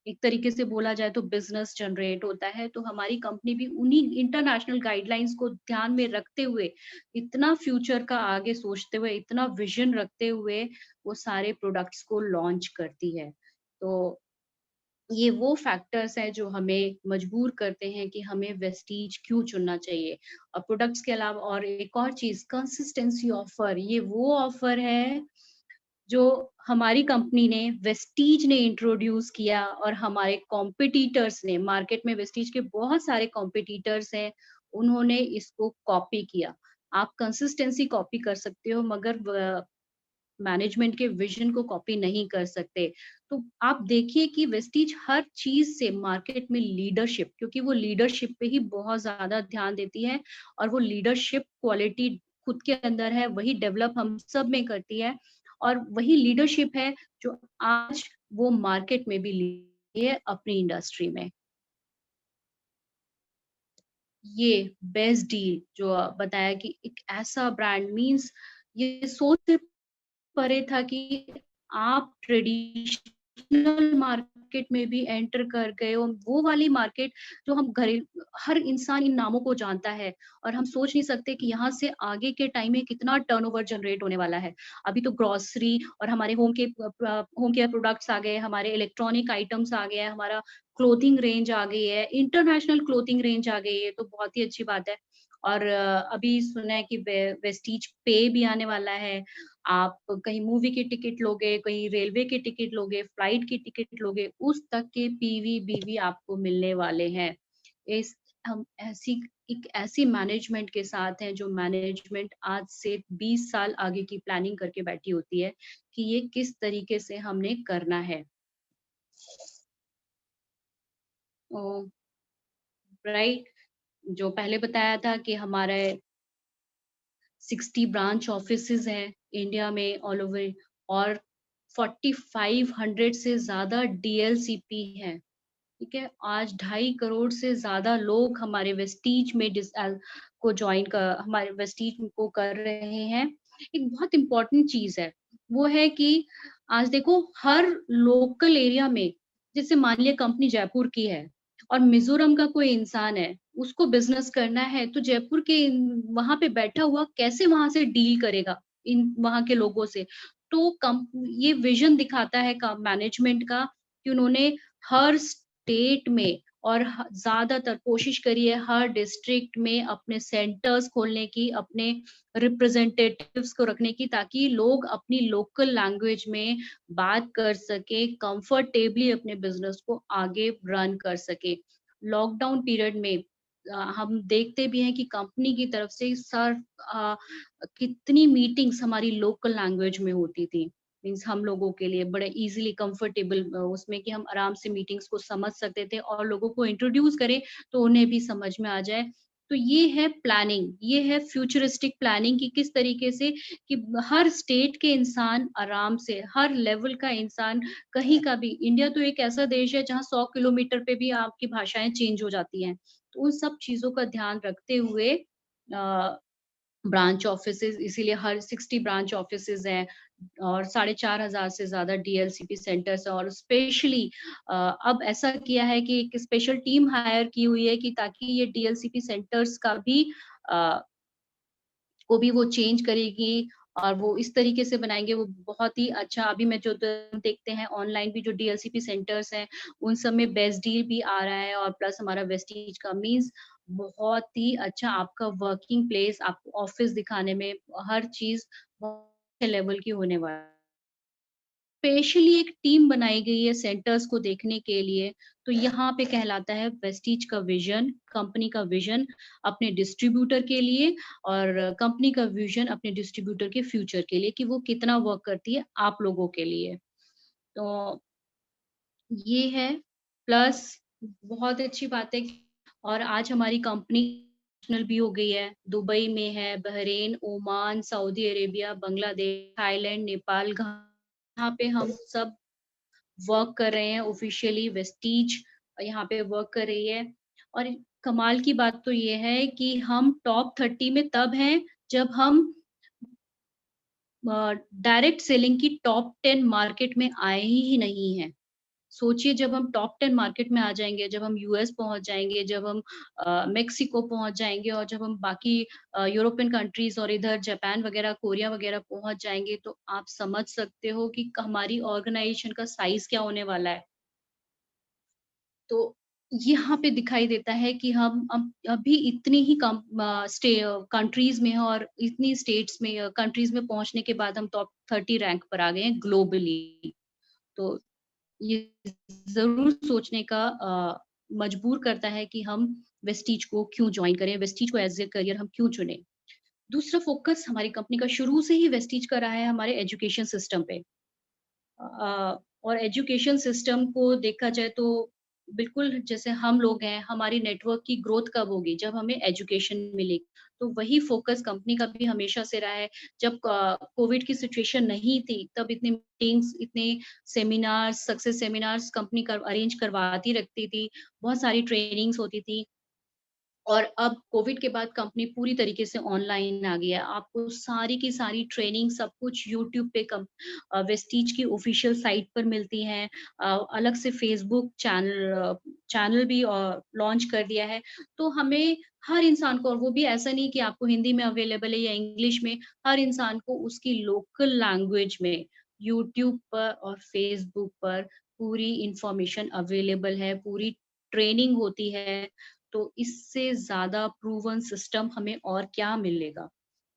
एक तरीके से बोला जाए तो बिज़नेस जनरेट होता है, तो हमारी कंपनी भी उन्हीं इंटरनेशनल गाइडलाइंस को ध्यान में रखते हुए, इतना फ्यूचर का आगे सोचते हुए, इतना विज़न रखते हुए, वो सारे प्रोडक्ट्स को लॉन्च करती है। तो ये वो फैक्टर्स हैं जो हमें मजबूर करते हैं कि हमें वेस्टीज क्यों चुनना चाहिए। और प्रोडक्ट्स के अलावा और एक और चीज़ कंसिस्टेंसी ऑफर, ये वो ऑफर है जो हमारी कंपनी ने वेस्टीज ने इंट्रोड्यूस किया और हमारे कॉम्पिटिटर्स ने मार्केट में वेस्टीज के बहुत सारे कॉम्पिटिटर्स हैं, उन्होंने इसको कॉपी किया। आप कंसिस्टेंसी कॉपी कर सकते हो मगर मैनेजमेंट के विजन को कॉपी नहीं कर सकते। तो आप देखिए कि वेस्टीज हर चीज़ से मार्केट में लीडरशिप क्योंकि वो लीडरशिप पे ही बहुत ज़्यादा ध्यान देती है और वो लीडरशिप क्वालिटी खुद के अंदर है, वही डेवलप हम सब में करती है और वही लीडरशिप है जो आज वो मार्केट में भी ली है अपनी इंडस्ट्री में। ये बेस्ट डील जो बताया कि एक ऐसा ब्रांड मीन्स ये सोच से परे था कि आप ट्रेडिशनल मार्केट में भी एंटर कर गए हो, वो वाली मार्केट जो हम हर इंसान इन नामों को जानता है और हम सोच नहीं सकते कि यहाँ से आगे के टाइम में कितना टर्नओवर जनरेट होने वाला है। अभी तो ग्रोसरी और हमारे होम केयर प्रोडक्ट्स आ गए, हमारे इलेक्ट्रॉनिक आइटम्स आ गए हैं, हमारा क्लोथिंग रेंज आ गई है, इंटरनेशनल क्लोथिंग रेंज आ गई है, तो बहुत ही अच्छी बात है। और अभी सुना है कि वेस्टीज पे भी आने वाला है। आप कहीं मूवी की टिकट लोगे, कहीं रेलवे की टिकट लोगे, फ्लाइट की टिकट लोगे, उस तक के पीवी-बीवी आपको मिलने वाले हैं। इस हम ऐसी एक ऐसी मैनेजमेंट के साथ हैं, जो मैनेजमेंट आज से 20 साल आगे की प्लानिंग करके बैठी होती है, कि ये किस तरीके से हमने करना है। ओ राइट, जो पहले बताया था कि हमारे 60 ब्रांच ऑफिसेज़ हैं इंडिया में ऑल ओवर और 4500 से ज़्यादा डीएलसीपी हैं, ठीक है? आज 2.5 करोड़ से ज़्यादा लोग हमारे वेस्टीज में को जॉइन क हमारे वेस्टीज को कर रहे हैं। एक बहुत इम्पोर्टेंट चीज़ है, वो है कि आज देखो हर लोकल एरिया में जैसे मान लिया कंपनी जयपुर की है और मिज़ोरम का कोई इंसान है, उसको बिज़नेस करना है तो जयपुर के वहाँ पे बैठा हुआ कैसे वहाँ से डील करेगा इन वहाँ के लोगों से? तो ये विज़न दिखाता है का मैनेजमेंट का कि उन्होंने हर स्टेट में और ज़्यादातर कोशिश करी है हर डिस्ट्रिक्ट में अपने सेंटर्स खोलने की, अपने रिप्रेजेंटेटिव्स को रखने की ताकि लोग अपनी लोकल लैंग्वेज में बात कर सकें, कंफर्टेबली अपने बिज़नेस को आगे रन कर सकें। लॉकडाउन पीरियड में हम देखते भी हैं कि कंपनी की तरफ से अ, कितनी मीटिंग्स हमारी लोकल लैंग्वेज में होती थी। मीन्स हम लोगों के लिए बड़े ईज़िली कंफर्टेबल उसमें कि हम आराम से मीटिंग्स को समझ सकते थे और लोगों को इंट्रोड्यूस करें, तो उन्हें भी समझ में आ जाए। तो ये है प्लानिंग, ये है फ्यूचरिस्टिक प्लानिंग कि किस तरीके से कि हर स्टेट के इंसान आराम से, हर लेवल का इंसान कहीं का भी इंडिया तो एक ऐसा देश है जहाँ 100 किलोमीटर पे भी आपकी भाषाएँ चेंज हो जाती हैं। तो उन सब चीज़ों का ध्यान रखते हुए ब्रांच ऑफिसेज़ इसीलिए हर 60 ब्रांच ऑफिसेज़ हैं और 4,500 से ज़्यादा डीएलसीपी सेंटर्स हैं और स्पेशली अब ऐसा किया है कि एक स्पेशल टीम हायर की हुई है कि ताकि ये डीएलसीपी सेंटर्स अ, को भी वो चेंज करेगी और वो इस तरीके से बनाएँगे वो बहुत ही अच्छा अभी मैं जो देखते हैं ऑनलाइन भी जो डीएलसीपी सेंटर्स हैं, उन सब में बेस्ट डील भी आ रहा है और प्लस हमारा वेस्टीज का मीन्स बहुत ही अच्छा आपका वर्किंग प्लेस आपको ऑफ़िस दिखाने में हर चीज़ बहुत अच्छे लेवल की होने वाली है। स्पेशली एक टीम बनाई गई है सेंटर्स को देखने के लिए, तो यहाँ पे कहलाता है वेस्टीज का विज़न, कंपनी का विज़न अपने डिस्ट्रीब्यूटर के लिए और कंपनी का विज़न अपने डिस्ट्रीब्यूटर के फ्यूचर के लिए कि वो कितना वर्क करती है आप लोगों के लिए। तो ये है प्लस बहुत अच्छी बात है कि और आज हमारी कंपनी इंटरनेशनल भी हो गई है। दुबई में है, Bahrain, Oman, Saudi Arabia, Bangladesh, Thailand, Nepal, यहाँ पे हम सब वर्क कर रहे हैं ऑफ़िशियली वेस्टीज यहाँ पे वर्क कर रही है। और कमाल की बात तो ये है कि हम टॉप 30 में तब हैं जब हम डायरेक्ट सेलिंग की टॉप 10 मार्केट में आए ही नहीं हैं। सोचिए जब हम टॉप 10 मार्केट में आ जाएँगे, जब हम यूएस पहुँच जाएँगे, जब हम मेक्सिको पहुँच जाएँगे और जब हम बाकी यूरोपियन कंट्रीज़ और इधर जापान वगैरह, कोरिया वगैरह पहुँच जाएँगे, तो आप समझ सकते हो कि हमारी ऑर्गनाइज़ेशन का साइज़ क्या होने वाला है। तो यहाँ पे दिखाई देता है कि हम अभी इतनी ही कंट्रीज़ में हैं और इतनी स्टेट्स में कंट्रीज़ में पहुँचने के बाद हम टॉप 30 रैंक पर आ गए हैं ग्लोबली। तो ये ज़रूर सोचने का मजबूर करता है कि हम वेस्टीज को क्यों जॉइन करें, वेस्टीज को एज़ अ करियर हम क्यों चुनें। दूसरा फ़ोकस हमारी कंपनी का शुरू से ही वेस्टीज का रहा है हमारे एजुकेशन सिस्टम पे। और एजुकेशन सिस्टम को देखा जाए तो बिल्कुल जैसे हम लोग हैं, हमारी नेटवर्क की ग्रोथ कब होगी? जब हमें एजुकेशन मिलेगी। तो वही फ़ोकस कंपनी का भी हमेशा से रहा है। जब कोविड की सिचुएशन नहीं थी, तब इतने मीटिंग्स, इतने seminars, success seminars company arrange करवाती रखती थी। बहुत सारी ट्रेनिंग्स होती थी। और अब कोविड के बाद कंपनी पूरी तरीके से ऑनलाइन आ गई है। आपको सारी की सारी ट्रेनिंग सब कुछ यूट्यूब पे वेस्टीज की ऑफ़िशियल साइट पर मिलती हैं। अलग से फ़ेसबुक चैनल भी लॉन्च कर दिया है। तो हमें हर इंसान को और वो भी ऐसा नहीं कि आपको हिंदी में अवेलेबल है या इंग्लिश में, हर इंसान को उसकी लोकल लैंग्वेज में यूट्यूब पर और फ़ेसबुक पर पूरी इन्फॉर्मेशन अवेलेबल है, पूरी ट्रेनिंग होती है। तो इससे ज़्यादा प्रूवन सिस्टम हमें और क्या मिलेगा?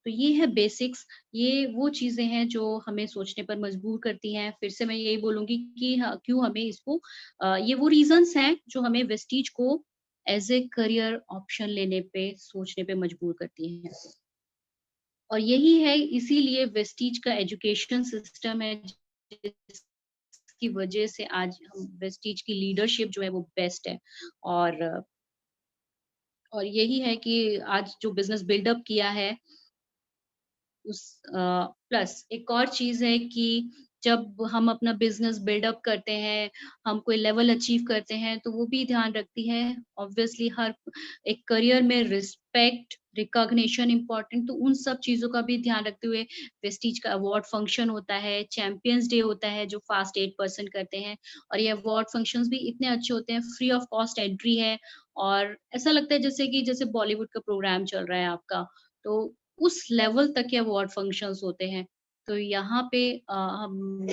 तो ये है बेसिक्स, ये वो चीज़ें हैं जो हमें सोचने पर मजबूर करती हैं। फिर से मैं यही बोलूँगी कि क्यों हमें इसको ये वो रीज़न्स हैं जो हमें वेस्टीज को एज़ ए करियर ऑप्शन लेने पे, सोचने पे मजबूर करती हैं। और यही है इसीलिए वेस्टीज का एजुकेशन सिस्टम है जिसकी वजह से आज हम वेस्टीज की लीडरशिप जो है वो बेस्ट है। और यही है कि आज जो बिज़नेस बिल्डअप किया है उस प्लस एक और चीज़ है कि जब हम अपना बिज़नेस बिल्डअप करते हैं, हम कोई लेवल अचीव करते हैं, तो वो भी ध्यान रखती है ऑब्वियसली हर एक करियर में रिस्पेक्ट, रिकॉग्निशन इम्पोर्टेंट तो उन सब चीज़ों का भी ध्यान रखते हुए वेस्टीज का अवार्ड फंक्शन होता है, चैंपियंस डे होता है जो फास्ट 8% करते हैं और ये अवार्ड फंक्शंस भी इतने अच्छे होते हैं, फ्री ऑफ कॉस्ट एंट्री है और ऐसा लगता है जैसे बॉलीवुड का प्रोग्राम चल रहा है आपका। तो उस लेवल तक के अवार्ड फंक्शंस होते हैं। तो यहाँ पे हम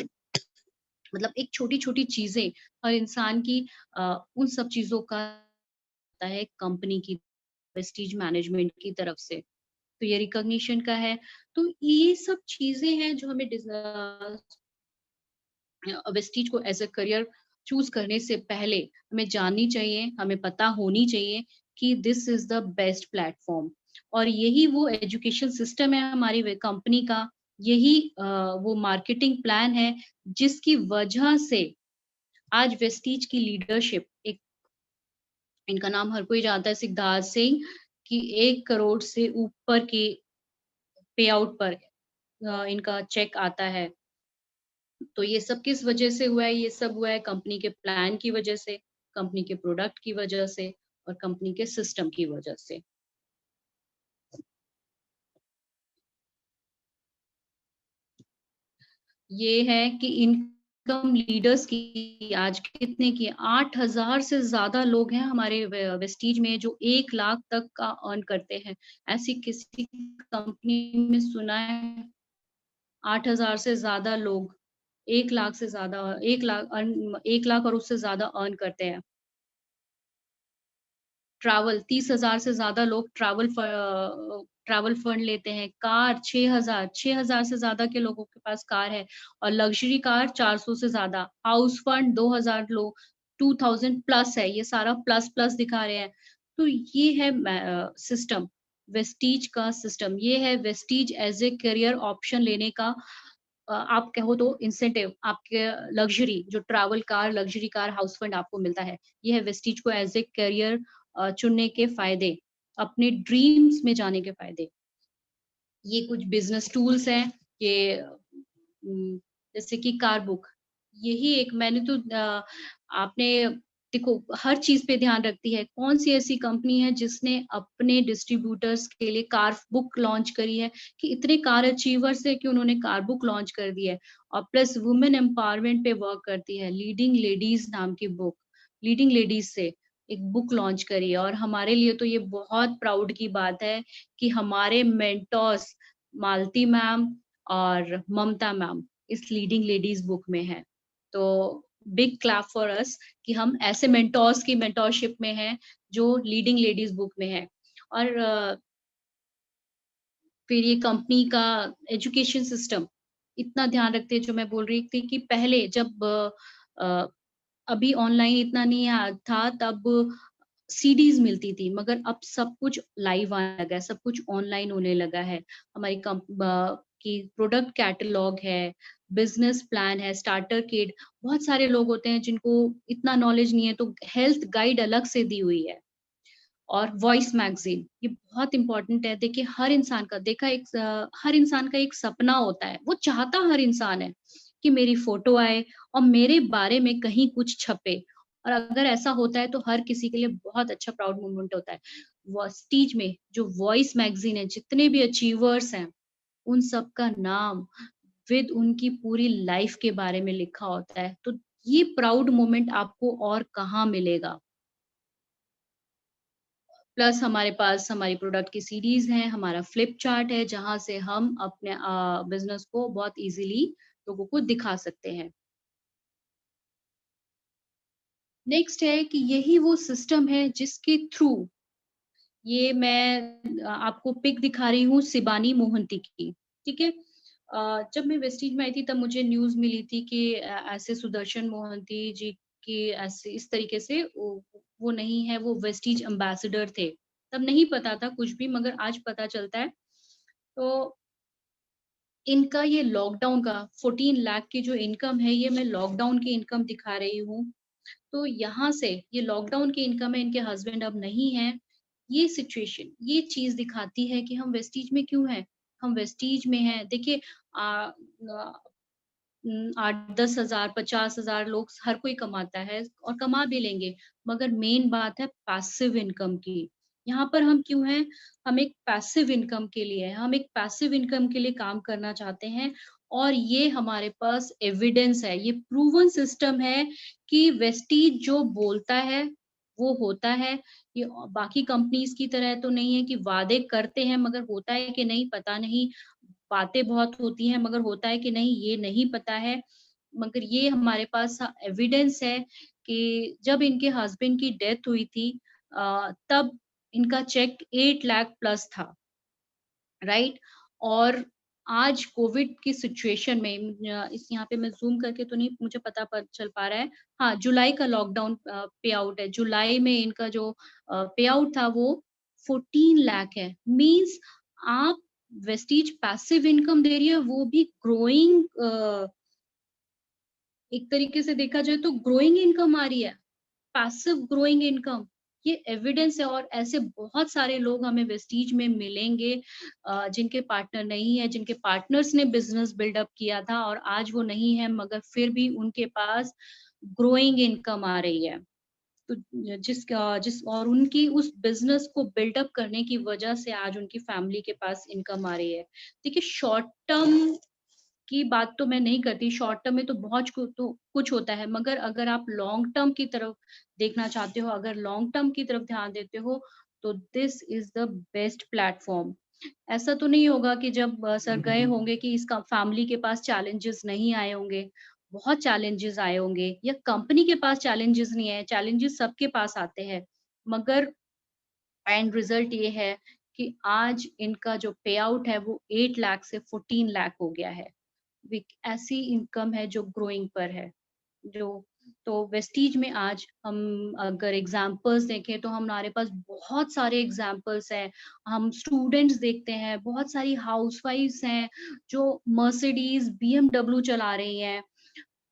मतलब एक छोटी-छोटी चीज़ें हर इंसान की उन सब चीज़ों का होता है कंपनी की प्रेस्टीज मैनेजमेंट की तरफ से। तो ये रिकॉग्निशन का है। तो ये सब चीज़ें हैं जो हमें वेस्टीज को एज़ अ करियर चूज़ करने से पहले हमें जाननी चाहिए, हमें पता होनी चाहिए कि this is the best platform और यही वो एजुकेशन सिस्टम है हमारी वे कंपनी का, यही वो मार्केटिंग प्लान है, जिसकी वजह से आज वेस्टीज की लीडरशिप एक इनका नाम हर कोई जानता है सिद्धार्थ सिंह कि 1 करोड़ से ऊपर की पे आउट पर इनका चेक आता है। तो ये सब किस वजह से हुआ है? ये सब हुआ है कंपनी के प्लान की वजह से, कंपनी के प्रोडक्ट की वजह से और कंपनी के सिस्टम की वजह से। ये है कि इनकम लीडर्स की आज कितने की 8,000 से ज़्यादा लोग हैं हमारे वेस्टीज में जो 1 लाख तक का अर्न करते हैं। ऐसी किसी कंपनी में सुना है 8,000 से ज़्यादा लोग 1 लाख से ज़्यादा 1 लाख और उससे ज़्यादा अर्न करते हैं। ट्रैवल 30,000 से ज़्यादा लोग ट्रैवल फंड लेते हैं। कार 6,000 से ज़्यादा के लोगों के पास कार है और लग्ज़री कार 400 से ज़्यादा। हाउस फंड 2,000 लोग 2000 प्लस है, ये सारा प्लस दिखा रहे हैं। तो ये है सिस्टम, वेस्टीज का सिस्टम। ये है Vestige as a career option लेने का आप कहो तो इंसेंटिव आपके लग्ज़री जो travel car, luxury car house fund आपको मिलता है। ये है वेस्टीज को एज़ ए करियर चुनने के फ़ायदे, अपने ड्रीम्स में जाने के फ़ायदे। ये कुछ बिज़नेस टूल्स हैं, ये जैसे कि कार बुक, यही एक मैंने तो आपने देखो हर चीज़ पे ध्यान रखती है, कौन-सी ऐसी कंपनी है जिसने अपने डिस्ट्रीब्यूटर्स के लिए कार बुक लॉन्च करी है, कि इतने कार अचीवर्स हैं कि उन्होंने कार बुक लॉन्च कर दी है और प्लस वुमेन एम्पावरमेंट पे वर्क करती है, लीडिंग लेडीज़ नाम की बुक, लीडिंग लेडीज़ से एक बुक लॉन्च करी है और हमारे लिए तो ये बहुत प्राउड की बात है कि हमारे मेंटोर्स मालती मैम और ममता मैम इस लीडिंग लेडीज़ बुक में हैं। तो बिग क्लैप फॉर अस कि हम ऐसे मेंटोर्स की मेंटोरशिप में हैं, जो लीडिंग लेडीज़ बुक में है। और फिर ये कंपनी का एजुकेशन सिस्टम इतना ध्यान रखते हैं, जो मैं बोल रही थी कि पहले जब अ, अभी ऑनलाइन इतना नहीं था तब सीडीज़ मिलती थी, मगर अब सब कुछ लाइव आने लगा है, सब कुछ ऑनलाइन होने लगा है। हमारी की प्रोडक्ट कैटलॉग है, बिज़नेस प्लान है, स्टार्टर किट, बहुत सारे लोग होते हैं जिनको इतना नॉलेज नहीं है, तो हेल्थ गाइड अलग से दी हुई है। और वॉइस मैगज़ीन, ये बहुत इम्पोर्टेंट है। देखिए हर इंसान का हर इंसान का एक सपना होता है, वो चाहता हर इंसान है कि मेरी फ़ोटो आए और मेरे बारे में कहीं कुछ छपे और अगर ऐसा होता है तो हर किसी के लिए बहुत अच्छा प्राउड मोमेंट होता है। वस्टीज में जो वॉइस मैगज़ीन है, जितने भी अचीवर्स हैं, उन सब का नाम विद उनकी पूरी लाइफ़ के बारे में लिखा होता है। तो ये प्राउड मोमेंट आपको और कहाँ मिलेगा? प्लस हमारे पास हमारी प्रोडक्ट की सीरीज़ हैं, हमारा फ्लिप चार्ट है, जहाँ से हम अपने बिज़नेस को बहुत ईज़िली लोगों को दिखा सकते हैं। नेक्स्ट है कि यही वो सिस्टम है जिसके थ्रू ये मैं आपको पिक दिखा रही हूँ शिबानी मोहंती की, ठीक है? जब मैं वेस्टीज में आई थी तब मुझे न्यूज़ मिली थी कि ऐसे सुदर्शन मोहंती जी की ऐसे इस तरीके से वो नहीं है, वो वेस्टीज एम्बेसडर थे। तब नहीं पता था कुछ भी मगर आज पता चलता है। तो इनका ये लॉकडाउन का 14 लाख की जो इनकम है, ये मैं लॉकडाउन की इनकम दिखा रही हूँ। तो यहाँ से ये लॉकडाउन की इनकम है, इनके हस्बैंड अब नहीं हैं। ये सिचुएशन, ये चीज़ दिखाती है कि हम वेस्टीज में क्यों हैं? हम वेस्टीज में हैं। देखिए 8-10 हज़ार, 50,000 लोग हर कोई कमाता है और कमा भी लेंगे, मगर मेन बात है पैसिव इनकम की। यहाँ पर हम क्यों हैं? हम एक पैसिव इनकम के लिए हैं, हम एक पैसिव इनकम के लिए काम करना चाहते हैं और ये हमारे पास एविडेंस है, ये प्रूवन सिस्टम है कि वेस्टीज जो बोलता है, वो होता है। ये बाकी कंपनीज़ की तरह तो नहीं है कि वादे करते हैं मगर होता है कि नहीं पता नहीं। बातें बहुत होती हैं मगर होता है कि नहीं ये नहीं पता है। मगर ये हमारे पास एविडेंस है कि जब इनके हस्बैंड की डेथ हुई थी तब इनका चेक 8 लाख प्लस था, राइट? और आज कोविड की सिचुएशन में इस यहाँ पे मैं ज़ूम करके तो नहीं मुझे पता प चल पा रहा है। हाँ, जुलाई का लॉकडाउन पे आउट है। जुलाई में इनका जो पे आउट था वो 14 लाख है। मीन्स आप वेस्टीज पैसिव इनकम दे रही है, वो भी ग्रोइंग एक तरीके से देखा जाए तो ग्रोइंग इनकम आ रही है। पैसिव ग्रोइंग इनकम, ये एविडेंस है और ऐसे बहुत सारे लोग हमें वेस्टीज में मिलेंगे जिनके पार्टनर नहीं है, जिनके पार्टनर्स ने बिज़नेस बिल्डअप किया था और आज वो नहीं है मगर फिर भी उनके पास ग्रोइंग इनकम आ रही है। तो जिस और उनकी उस बिज़नेस को बिल्डअप करने की वजह से आज उनकी फैमिली के पास इनकम आ रही है। देखिए शॉर्ट टर्म की बात तो मैं नहीं करती, शॉर्ट टर्म में तो कुछ होता है, मगर अगर आप लॉन्ग टर्म की तरफ देखना चाहते हो, अगर लॉन्ग टर्म की तरफ ध्यान देते हो, तो this is the best platform. ऐसा तो नहीं होगा कि जब सर गए होंगे कि इसका फैमिली के पास चैलेंजेस नहीं आए होंगे, बहुत चैलेंजेस आए होंगे या कंपनी के पास चैलेंजेस नहीं आए, चैलेंजेस सबके पास आते हैं। मगर एंड रिज़ल्ट ये है कि आज इनका जो पे आउट है वो 8 लाख से 14 लाख हो गया है। विक ऐसी इनकम है जो ग्रोइंग पर है, जो तो वेस्टीज में आज हम अगर एग्ज़ाम्पल्स देखें तो हमारे पास बहुत सारे एग्ज़ाम्पल्स हैं। हम स्टूडेंट्स देखते हैं, बहुत सारी हाउसवाइफ्स हैं जो मर्सिडीज़, बीएमडब्ल्यू चला रही हैं।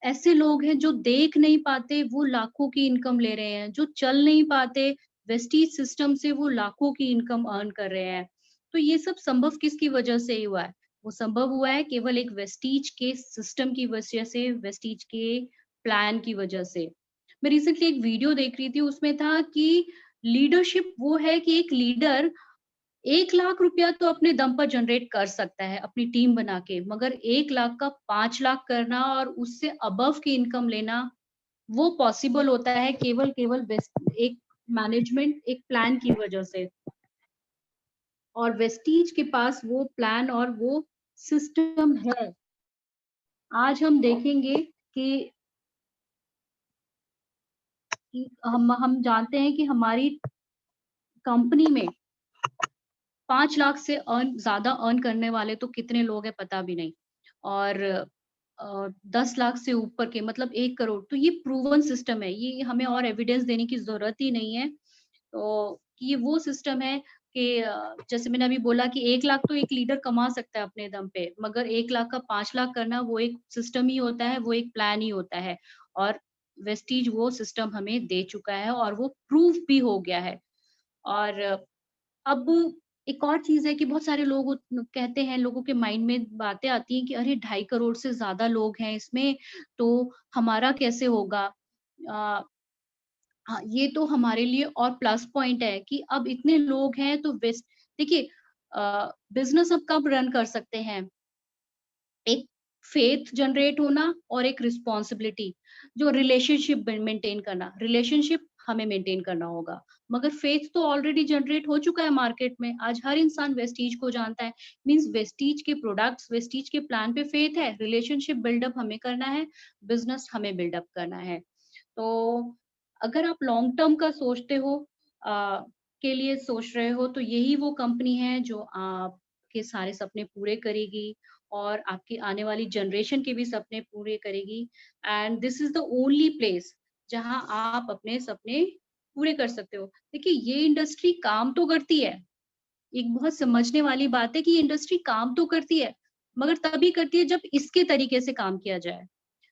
ऐसे लोग हैं जो देख नहीं पाते, वो लाखों की इनकम ले रहे हैं, जो चल नहीं पाते, वेस्टीज सिस्टम से वो लाखों की इनकम अर्न कर रहे हैं। तो ये सब संभव किसकी वजह से ही हुआ है? वो संभव हुआ है केवल एक वेस्टीज के सिस्टम की वजह से, वेस्टीज के प्लान की वजह से। मैं रिसेंटली एक वीडियो देख रही थी, उसमें था कि लीडरशिप वो है कि एक लीडर 1 लाख रुपया तो अपने दम पर जनरेट कर सकता है अपनी टीम बना के, मगर 1 लाख का 5 लाख करना और उससे अबव की इनकम लेना, वो पॉसिबल होता है केवल केवल एक मैनेजमेंट, एक प्लान की वजह से। और वेस्टीज के पास वो प्लान और वो सिस्टम है। आज हम देखेंगे कि हम जानते हैं कि हमारी कंपनी में 5 लाख से ज़्यादा अर्न करने वाले तो कितने लोग हैं पता भी नहीं। और 10 लाख से ऊपर के मतलब 1 करोड़, तो ये प्रूवन सिस्टम है, ये हमें और एविडेंस देने की ज़रूरत ही नहीं है। तो ये वो सिस्टम है कि जैसे मैंने अभी बोला कि 1 लाख तो एक लीडर कमा सकता है अपने दम पे, मगर 1 लाख का 5 लाख करना वो एक सिस्टम ही होता है, वो एक प्लान ही होता है। और वेस्टीज वो सिस्टम हमें दे चुका है और वो प्रूव भी हो गया है। और अब एक और चीज़ है कि बहुत सारे लोग कहते हैं, लोगों के माइंड में बातें आती हैं कि अरे 2.5 करोड़ से ज़्यादा लोग हैं इसमें, तो हमारा कैसे होगा? अ, हाँ, ये तो हमारे लिए और प्लस पॉइंट है कि अब इतने लोग हैं तो देखिए बिज़नेस अब कब रन कर सकते हैं? एक फेथ जनरेट होना और एक रिस्पॉन्सिबिलिटी, जो रिलेशनशिप मेंटेन करना, रिलेशनशिप हमें मेंटेन करना होगा, मगर फेथ तो ऑलरेडी जनरेट हो चुका है मार्केट में। आज हर इंसान वेस्टीज को जानता है, मींस वेस्टीज के प्रोडक्ट्स, वेस्टीज के प्लान पे फेथ है, रिलेशनशिप बिल्डअप हमें करना है, बिजनेस हमें बिल्डअप करना है। तो अगर आप लॉन्ग टर्म का सोचते हो, के लिए सोच रहे हो, तो यही वो कंपनी है जो आपके सारे सपने पूरे करेगी और आपकी आने वाली जनरेशन के भी सपने पूरे करेगी। And this is the only place जहाँ आप अपने सपने पूरे कर सकते हो। देखिए, ये इंडस्ट्री काम तो करती है, एक बहुत समझने वाली बात है कि ये इंडस्ट्री काम तो करती है, मगर तभी करती है जब इसके तरीके से काम किया जाए।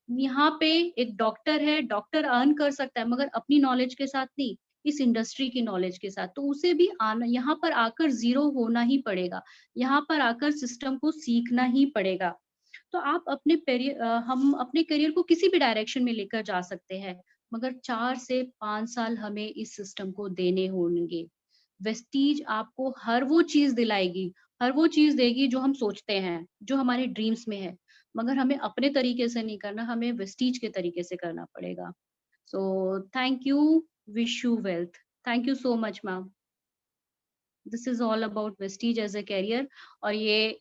यहाँ पे एक डॉक्टर है, डॉक्टर अर्न कर सकता है मगर अपनी नॉलेज के साथ नहीं, इस इंडस्ट्री की नॉलेज के साथ। तो उसे भी आना, यहाँ पर आकर ज़ीरो होना ही पड़ेगा। यहाँ पर आकर सिस्टम को सीखना ही पड़ेगा। तो आप हम अपने करियर को किसी भी डायरेक्शन में लेकर जा सकते हैं, मगर 4 से 5 साल हमें इस सिस्टम को देने होंगे। वेस्टीज आपको हर वो चीज़ दिलाएगी, हर वो चीज़ देगी जो हम सोचते हैं, जो हमारे ड्रीम्स में है। मगर हमें अपने तरीके से नहीं करना, हमें वेस्टीज के तरीके से करना पड़ेगा। So thank you, wish you wealth. Thank you so much ma'am. This is all about Vestige as a career. और ये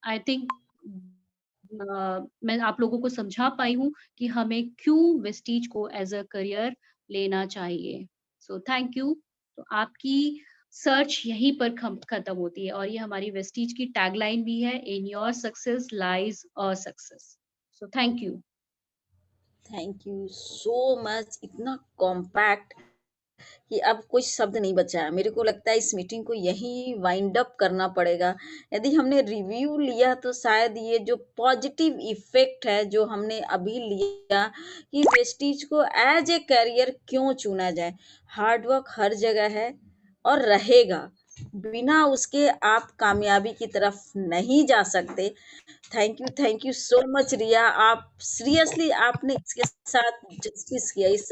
आई थिंक मैं आप लोगों को समझा पाई हूँ कि हमें क्यों वेस्टीज को एज़ अ करियर लेना चाहिए। So thank you. तो आपकी सर्च यहीं पर खत्म होती है और ये हमारी वेस्टीज की टैगलाइन भी है, in your success lies a success. So thank you. Thank you so much. इतना कॉम्पैक्ट कि अब कोई शब्द नहीं बचा है। मेरे को लगता है इस मीटिंग को यहीं वाइंड अप करना पड़ेगा। यदि हमने रिव्यू लिया तो शायद ये जो पॉजिटिव इफ़ेक्ट है जो हमने अभी लिया कि प्रेस्टीज को एज़ ए करियर क्यों चुना जाए। हार्ड वर्क हर जगह है और रहेगा। बिना उसके आप कामयाबी की तरफ नहीं जा सकते। थैंक यू सो मच रिया। आप सीरियसली आपने इसके साथ जस्टिस किया, इस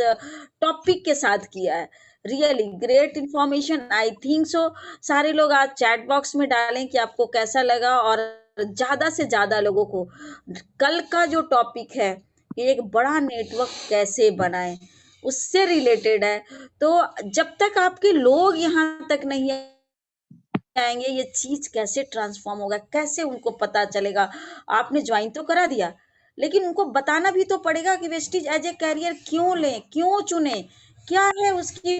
टॉपिक के साथ किया है। Really great information. I think so सारे लोग आज चैट बॉक्स में डालें कि आपको कैसा लगा और ज़्यादा से ज़्यादा लोगों को कल का जो टॉपिक है कि एक बड़ा नेटवर्क कैसे बनाएं, उससे रिलेटेड है। तो जब तक आपके लोग यहाँ तक नहीं आएँगे, ये चीज़ कैसे ट्रांसफ़ॉर्म होगा, कैसे उनको पता चलेगा? आपने जॉइन तो करा दिया, लेकिन उनको बताना भी तो पड़ेगा कि वेस्टीज एज़ ए करियर क्यों लें, क्यों चुनें? क्या है उसकी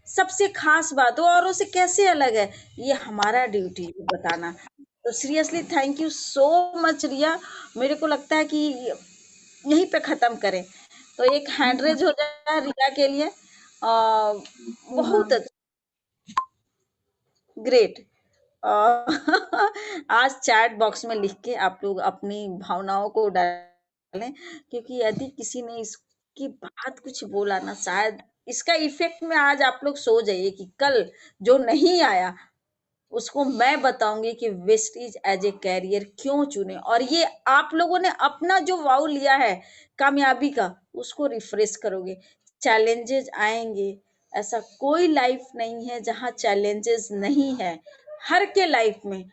सबसे ख़ास बात, वो औरों से कैसे अलग है? ये हमारा ड्यूटी है बताना। तो seriously thank you so much Riya. मेरे को लगता है कि यहीं पे ख़त्म करें। तो एक हैंड रेज हो जाए रिया के लिए। जी बहुत मैम। ग्रेट। अ, आज चैट बॉक्स में लिख के आप लोग अपनी भावनाओं को डालें, क्योंकि यदि किसी ने इसकी बात कुछ बोला ना, शायद इसका इफेक्ट में आज आप लोग सो जाइए कि कल जो नहीं आया उसको मैं बताऊंगी कि वेस्टीज एज ए कैरियर क्यों चुने, और ये आप लोगों ने अपना जो वाव लिया है कामयाबी का उसको रिफ्रेश करोगे। चैलेंजेस आएंगे, ऐसा कोई लाइफ नहीं है जहां चैलेंजेस नहीं है। हर के लाइफ में,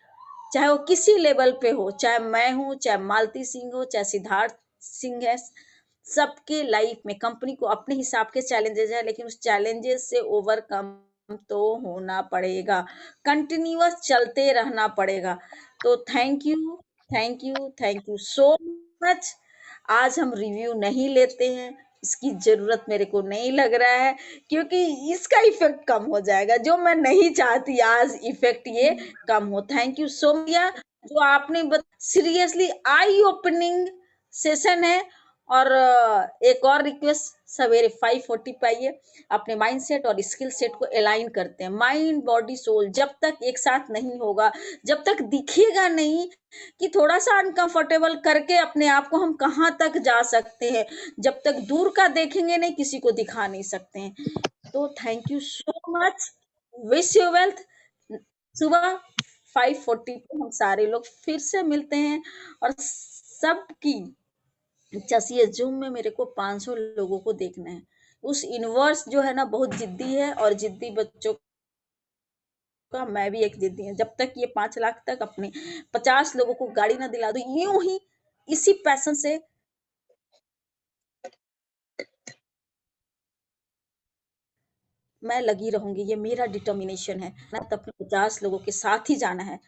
चाहे वो किसी लेवल पे हो, चाहे मैं हूं, चाहे मालती सिंह हो, चाहे सिद्धार्थ सिंह है, सबके लाइफ में कंपनी को अपने हिसाब के चैलेंजेस है, लेकिन उस चैलेंजेस से ओवरकम तो होना पड़ेगा, कंटिन्यूअस चलते रहना पड़ेगा। तो thank you, thank you, thank you so much. आज हम रिव्यू नहीं लेते हैं, इसकी जरूरत मेरे को नहीं लग रहा है, क्योंकि इसका इफेक्ट कम हो जाएगा, जो मैं नहीं चाहती आज इफेक्ट ये कम हो। Thank you so much. जो आपने सीरियसली आई ओपनिंग सेशन है। और एक और रिक्वेस्ट, सवेरे 5:40 पे आइए, अपने माइंड सेट और स्किल सेट को अलाइन करते हैं। माइंड बॉडी सोल जब तक एक साथ नहीं होगा, जब तक दिखेगा नहीं कि थोड़ा सा अनकंफर्टेबल करके अपने आप को हम कहाँ तक जा सकते हैं, जब तक दूर का देखेंगे नहीं किसी को दिखा नहीं सकते हैं। तो thank you so much, wish you wealth. सुबह 5:40 पे हम सारे लोग फिर से मिलते हैं, और सबकी चसिए जूम में मेरे को 500 लोगों को देखना है। उस यूनिवर्स जो है ना बहुत जिद्दी है, और जिद्दी बच्चों का मैं भी एक जिद्दी हूँ। जब तक ये 5 लाख तक अपने 50 लोगों को गाड़ी ना दिला दो, यूं ही इसी पैशन से मैं लगी रहूंगी, ये मेरा डिटर्मिनेशन है ना, तो अपने 50 लोगों के साथ ही जाना है।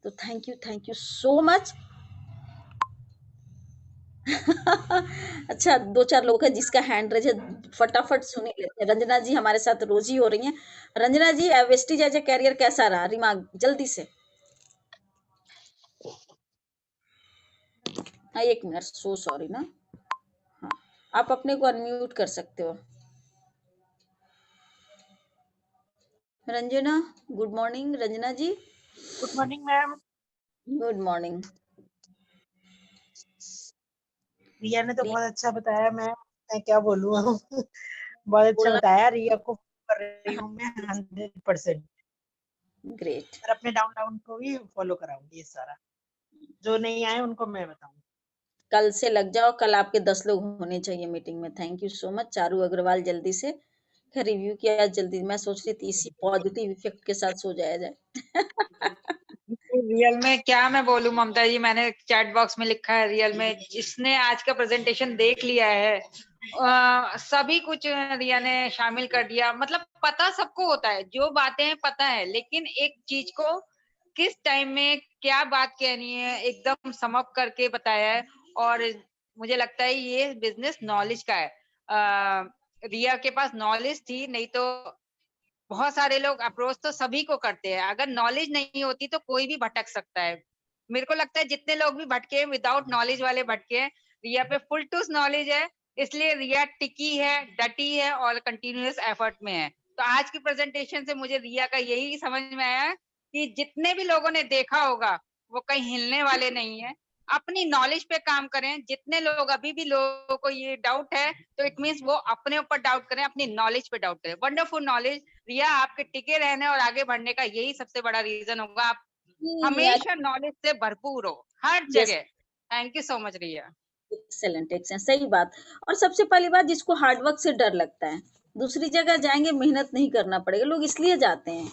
तो थैंक यू सो मच। अच्छा, 2-4 लोग हैं जिसका हैंड रेज है, फटाफट सुन ही लेते हैं। रंजना जी हमारे साथ रोज ही हो रही हैं। रंजना जी, वेस्टीज एज ए कैरियर कैसा रहा, रिमार्क जल्दी से। हाँ, 1 मिनट, सो सॉरी ना। हाँ, आप अपने को अनम्यूट कर सकते हो। Ranjana, good morning Ranjana ji. Good morning ma'am. Good morning. Riya ने तो बहुत अच्छा बताया मैम, मैं क्या बोलूँ अब। बहुत अच्छा थोड़ा बताया, रिया को कर रही हूँ मैं 100%। ग्रेट। और अपने डाउन टाउन को भी फॉलो कराऊंगी ये सारा, जो नहीं आए उनको मैं बताऊंगी। कल से लग जाओ, कल आपके 10 लोग होने चाहिए मीटिंग में। Thank you so much. Charu Agarwal जल्दी से रिव्यू किया जल्दी, मैं सोच रही थी इसी पॉजिटिव इफेक्ट के साथ सो जाया जाए। रियल में क्या मैं बोलूं ममता जी, मैंने चैट बॉक्स में लिखा है, रियल में जिसने आज का प्रेजेंटेशन देख लिया है, सभी कुछ रिया ने शामिल कर दिया। मतलब पता सबको होता है, जो बातें पता है, लेकिन एक चीज को किस टाइम में क्या बात कहनी है एकदम समअप करके बताया है। और मुझे लगता है ये बिजनेस नॉलेज का है। रिया के पास नॉलेज थी, नहीं तो बहुत सारे लोग अप्रोच तो सभी को करते हैं, अगर नॉलेज नहीं होती तो कोई भी भटक सकता है। मेरे को लगता है जितने लोग भी भटके विदाउट नॉलेज वाले भटके हैं, रिया पे फुल टू नॉलेज है, इसलिए रिया टिकी है, डटी है और कंटिन्यूअस एफर्ट में है। तो आज की प्रेजेंटेशन से मुझे रिया का यही समझ में आया कि जितने भी लोगों ने देखा होगा वो कहीं हिलने वाले नहीं है। अपनी नॉलेज पे काम करें। जितने लोग अभी भी लोगों को ये डाउट है, तो इट मीन्स वो अपने ऊपर डाउट करें, अपनी नॉलेज पे डाउट करें। Wonderful knowledge. रिया, आपके टिके रहने और आगे बढ़ने का यही सबसे बड़ा रीजन होगा। आप हमेशा नॉलेज से भरपूर हो हर यस, जगह। Thank you so much Riya. Excellent excellent, सही बात। और सबसे पहली बात, जिसको हार्डवर्क से डर लगता है, दूसरी जगह जाएंगे मेहनत नहीं करना पड़ेगा, लोग इसलिए जाते हैं।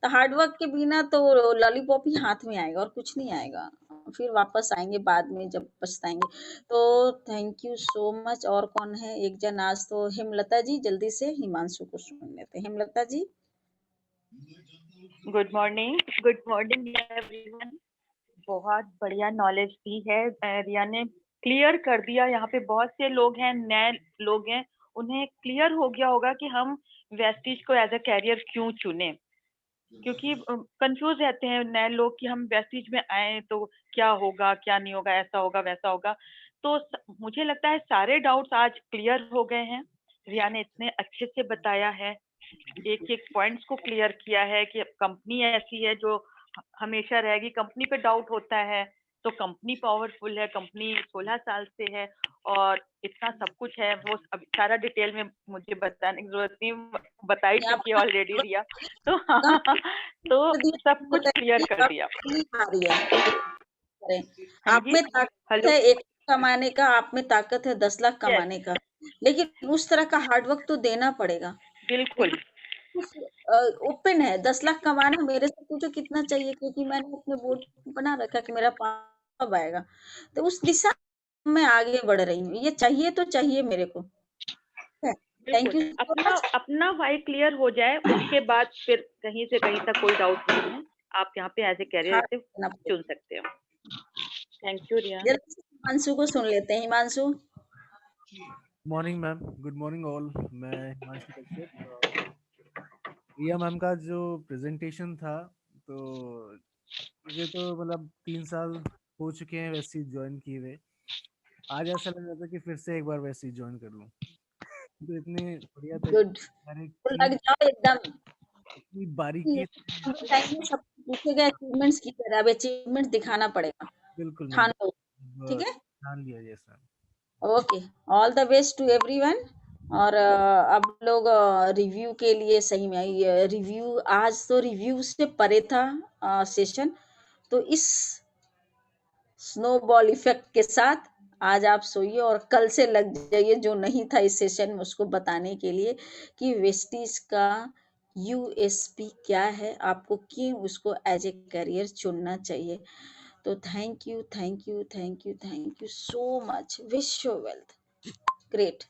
तो हार्डवर्क के बिना तो लॉलीपॉप ही हाथ में आएगा और कुछ नहीं आएगा, फिर वापस आएंगे बाद में जब पछताएंगे। तो थैंक यू सो मच। और कौन है एक जन आज, तो हेमलता जी जल्दी से हिमांशु को सुन लेते हैं। Hemlata ji. Good morning everyone. बहुत बढ़िया नॉलेज दी है रिया ने, क्लियर कर दिया। यहाँ पे बहुत से लोग हैं, नए लोग हैं, उन्हें क्लियर हो गया होगा कि हम वेस्टीज को एज अ कैरियर क्यों चुने, क्योंकि कंफ्यूज रहते हैं नए लोग कि हम वेस्टीज में आए तो क्या होगा क्या नहीं होगा, ऐसा होगा वैसा होगा। तो मुझे लगता है सारे डाउट्स आज क्लियर हो गए हैं। रिया ने इतने अच्छे से बताया है, एक एक पॉइंट्स को क्लियर किया है कि कंपनी ऐसी है जो हमेशा रहेगी। कंपनी पे डाउट होता है तो कंपनी पावरफुल है, कंपनी 16 साल से है और इतना सब कुछ है। वो अब सारा डिटेल में मुझे बताने की जरूरत नहीं, बता ही आप चुकी है ऑलरेडी रिया। तो तो सब कुछ क्लियर कर दिया। आ रही है। हाँ आप जी, में ताकत हेलो, है 1 लाख कमाने का, आप में ताकत है 10 लाख यस, कमाने का, लेकिन उस तरह का हार्ड वर्क तो देना पड़ेगा। बिल्कुल, ओपन है, 10 लाख कमाना, मेरे से पूछो कितना चाहिए, क्योंकि मैंने अपने बोर्ड बना रखा कि मेरा कब आएगा, तो उस दिशा में आगे बढ़ रही हूँ। ये चाहिए तो चाहिए मेरे को। थैंक बिल्कुल। यू सो अपना मच। अपना वाई क्लियर हो जाए, उसके बाद फिर कहीं से कहीं तक कोई डाउट नहीं है। आप यहाँ पे एज ए कैरियर हाँ, एक्टिव चुन सकते हो। थैंक यू रिया। जल्दी से हिमांशु को सुन लेते हैं। Himanshu, morning ma'am, good morning all. मैं हिमांशु कश्यप। रिया मैम का जो प्रेजेंटेशन था, तो मुझे तो मतलब 3 साल हो चुके हैं वैसे ज्वाइन किए हुए। आज ऐसा लग रहा था कि फिर से एक बार वैसे ज्वाइन कर लूं। तो इतनी बढ़िया गुड, तरीके हर एक तो लग चीज जाओ एकदम। इतनी बारीकी से। टाइम में सब पूछे गए अचीवमेंट्स की तरह, अब अचीवमेंट दिखाना पड़ेगा। बिल्कुल मैम, ठान लो, ठीक है। ध्यान लिया yes ma'am. Okay, all the best to everyone. और अब लोग रिव्यू के लिए, सही में रिव्यू, आज तो रिव्यू से परे था सेशन, तो इस स्नोबॉल इफेक्ट के साथ आज आप सोइए और कल से लग जाइए, जो नहीं था इस सेशन में उसको बताने के लिए कि वेस्टीज का यूएसपी क्या है, आपको क्यों उसको एज ए करियर चुनना चाहिए। तो thank you, thank you, thank you, thank you so much. Wish you wealth. Great.